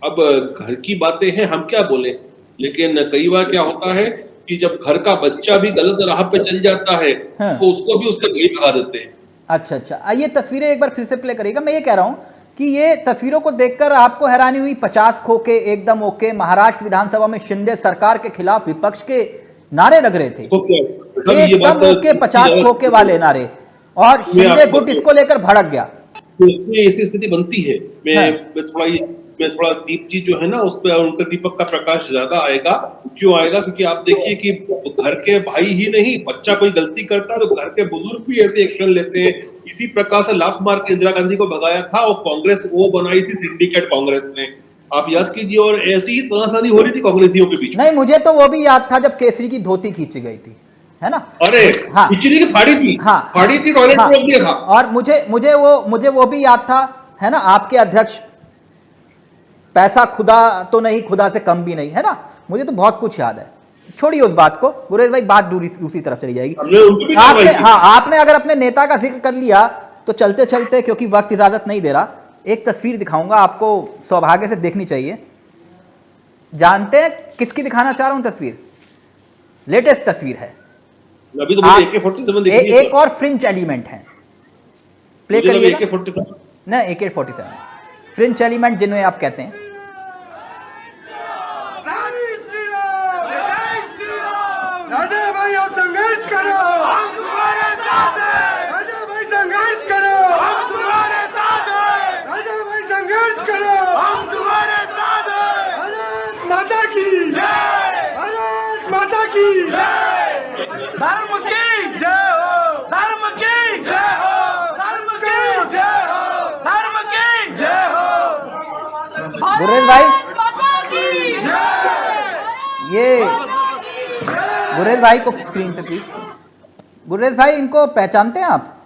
अब घर की बातें हैं, हम क्या बोले, लेकिन कई बार क्या होता है कि जब घर का बच्चा भी गलत राह पे चल जाता है हाँ। तो उसको भी उसके घर भगा देते हैं। अच्छा अच्छा, ये तस्वीरें एक बार फिर से प्ले करिएगा। मैं ये कह रहा हूं कि ये तस्वीरों को देखकर आपको हैरानी हुई? 50 खोके एकदम ओके। महाराष्ट्र विधानसभा में शिंदे सरकार के खिलाफ विपक्ष के नारे लग रहे थे, तो क्या मतलब ये एकदम बात ओके, 50 खोके वाले नारे, और शिंदे गुट इसको लेकर भड़क गया। तो इसमें ऐसी स्थिति बनती है। हाँ। मैं थोड़ा दीप जी जो है ना, उस पर उनका दीपक का प्रकाश ज्यादा आएगा। क्यों आएगा? क्योंकि आप देखिए कि घर के भाई ही नहीं, बच्चा कोई गलती करता है तो घर के बुजुर्ग भी ऐसे एक्शन लेते हैं। इसी प्रकार से लात मार के इंदिरा गांधी को भगाया था और कांग्रेस वो बनाई थी सिंडिकेट कांग्रेस ने, आप याद कीजिए। और ऐसी ही तनातनी हो रही थी कांग्रेसियों के बीच में। नहीं, मुझे तो वो भी याद था जब केसरी की धोती खींची गई थी, है ना? अरे हाँ, खिचड़ी की फाड़ी थी, हाँ, फाड़ी थी, टॉयलेट हाँ, में रख दिया था। और मुझे वो भी याद था, है ना, आपके अध्यक्ष पैसा खुदा तो नहीं, खुदा से कम भी नहीं, है ना? मुझे तो बहुत कुछ याद है। छोड़िए उस बात को गुरेज भाई, बात दूसरी तरफ चली जाएगी। आपने अगर अपने नेता का जिक्र कर लिया तो चलते चलते, क्योंकि वक्त इजाजत नहीं दे रहा, एक तस्वीर दिखाऊंगा आपको, सौभाग्य से देखनी चाहिए। जानते हैं किसकी दिखाना चाह रहा हूं तस्वीर? लेटेस्ट तस्वीर है। अभी तो मुझे AK-47 दिख रही है। एक और फ्रिंज एलिमेंट है, प्ले करिए। AK-47 ना, AK-47 फ्रिंज एलिमेंट जिन्हें आप कहते हैं। राजा भाई आप संघर्ष करो, हम तुम्हारे साथ हैं। राजा भाई संघर्ष करो, हम तुम्हारे साथ हैं। राजा भाई संघर्ष करो, हम तुम्हारे साथ हैं। भारत माता की जय, भारत माता की जय, धर्म की जय हो, धर्म की जय हो, धर्म की जय हो, धर्म की जय हो। गुरेज भाई, ये गुरेज भाई को स्क्रीन पे प्लीज। गुरेज भाई, इनको पहचानते हैं आप?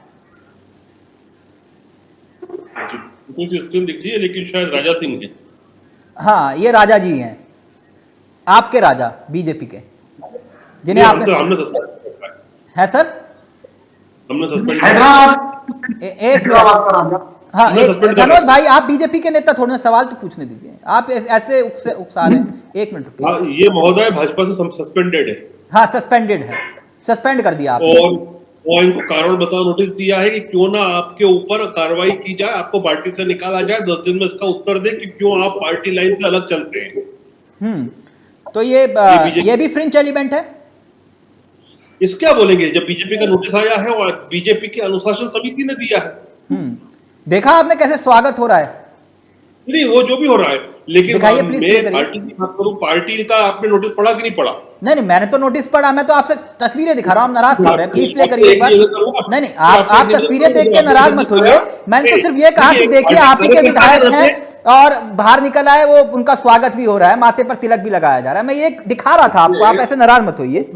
कुछ स्क्रीन दिख रही है लेकिन शायद राजा सिंह है। हाँ, ये राजा जी हैं, आपके राजा बीजेपी के, जिन्हें आपने हमने सस्पेंड है सर, हमने सस्पेंड एक हाँ, मनोज भाई आप बीजेपी के नेता, थोड़ा सवाल तो पूछने दीजिए, आप ऐसे उकसा रहे हैं। एक मिनट रुकिए। ये महोदय भाजपा से सस्पेंडेड है। हाँ, सस्पेंडेड है, सस्पेंड कर दिया आपने। और इनको कारण बताओ नोटिस दिया है कि क्यों ना आपके ऊपर कार्रवाई की जाए, आपको पार्टी से निकाला जाए, 10 दिन में इसका उत्तर दे कि क्यों आप पार्टी लाइन से अलग चलते हैं। तो ये भी फ्रिंज एलिमेंट है। इस क्या बोलेंगे, जब बीजेपी का नोटिस आया है और बीजेपी की अनुशासन समिति ने दिया है। देखा आपने कैसे स्वागत हो रहा है? नहीं, वो जो भी हो रहा है, लेकिन मैं प्लीज पार्टी की बात करूं, पार्टी का आपने नोटिस पढ़ा कि नहीं पढ़ा? नहीं, मैंने तो नोटिस पढ़ा, मैं तो आपसे तस्वीरें दिखा रहा हूं, नाराज क्यों हो रहे हैं? प्लीज प्ले करिए एक बार। नहीं, आप तस्वीरें देख के नाराज मत होइए। मैंने तो सिर्फ ये कहा कि देखिए आप ही के विधायक हैं और बाहर निकल आए, वो उनका स्वागत भी हो रहा है, माथे पर तिलक भी लगाया जा रहा है। मैं ये दिखा रहा था आपको, आप ऐसे नाराज मत होइए,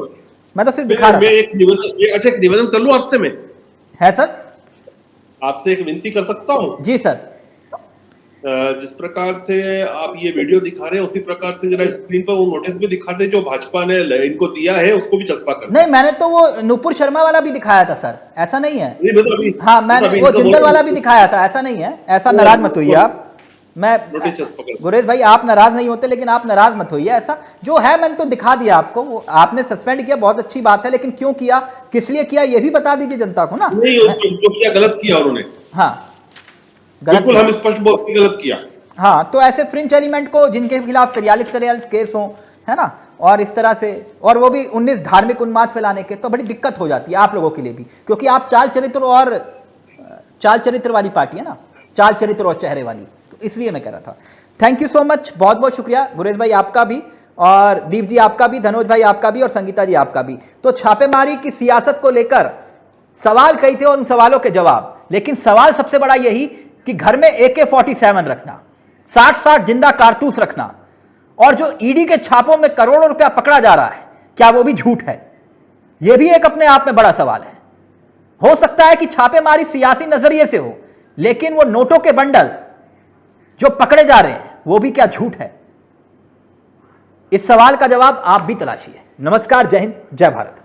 मैं तो सिर्फ दिखा रहा था। एक निवेदन कर लूं आपसे मैं? है सर, आपसे एक विनती कर सकता हूं? जी सर। जिस प्रकार से आप ये वीडियो दिखा रहे हैं उसी प्रकार से जरा स्क्रीन पर वो नोटिस भी दिखा दे जो भाजपा ने इनको दिया है, उसको भी चस्पा कर। नहीं, मैंने तो वो नुपुर शर्मा वाला भी दिखाया था सर, ऐसा नहीं है। हाँ, मैंने वो जिंदल वाला भी दिखाया था, ऐसा नहीं है, ऐसा नाराज मत होइए आप। मैं गुरेज भाई, आप नाराज नहीं होते, लेकिन आप नाराज मत होइए। ऐसा जो है मैंने तो दिखा दिया आपको, वो आपने सस्पेंड किया, बहुत अच्छी बात है, लेकिन क्यों किया, किस लिए किया, ये भी बता दीजिए जनता को ना। नहीं, जो किया गलत किया उन्होंने। हाँ, बिल्कुल, हम स्पष्ट बोलते गलत किया। हाँ, तो ऐसे फ्रिंज एलिमेंट को जिनके खिलाफ 43 केस हो, है ना, और इस तरह से, और वो भी 19 धार्मिक उन्माद फैलाने के, तो बड़ी दिक्कत हो जाती है आप लोगों के लिए भी, क्योंकि आप चाल चरित्र वाली पार्टी है ना, चाल चरित्र और चेहरे वाली, तो इसलिए मैं कह रहा था। थैंक यू सो मच, बहुत बहुत शुक्रिया गुरेज भाई आपका भी, और दीप जी आपका भी, धनोज भाई आपका भी, और संगीता जी आपका भी। तो छापेमारी की सियासत को लेकर सवाल कई थे और उन सवालों के जवाब, लेकिन सवाल सबसे बड़ा यही कि घर में AK-47 रखना, 60 जिंदा कारतूस रखना, और जो ईडी के छापों में करोड़ों रुपया पकड़ा जा रहा है, क्या वो भी झूठ है? यह भी एक अपने आप में बड़ा सवाल है। हो सकता है कि छापेमारी सियासी नजरिए से हो, लेकिन वो नोटों के बंडल जो पकड़े जा रहे हैं वो भी क्या झूठ है? इस सवाल का जवाब आप भी तलाशिए। नमस्कार, जय हिंद, जय भारत।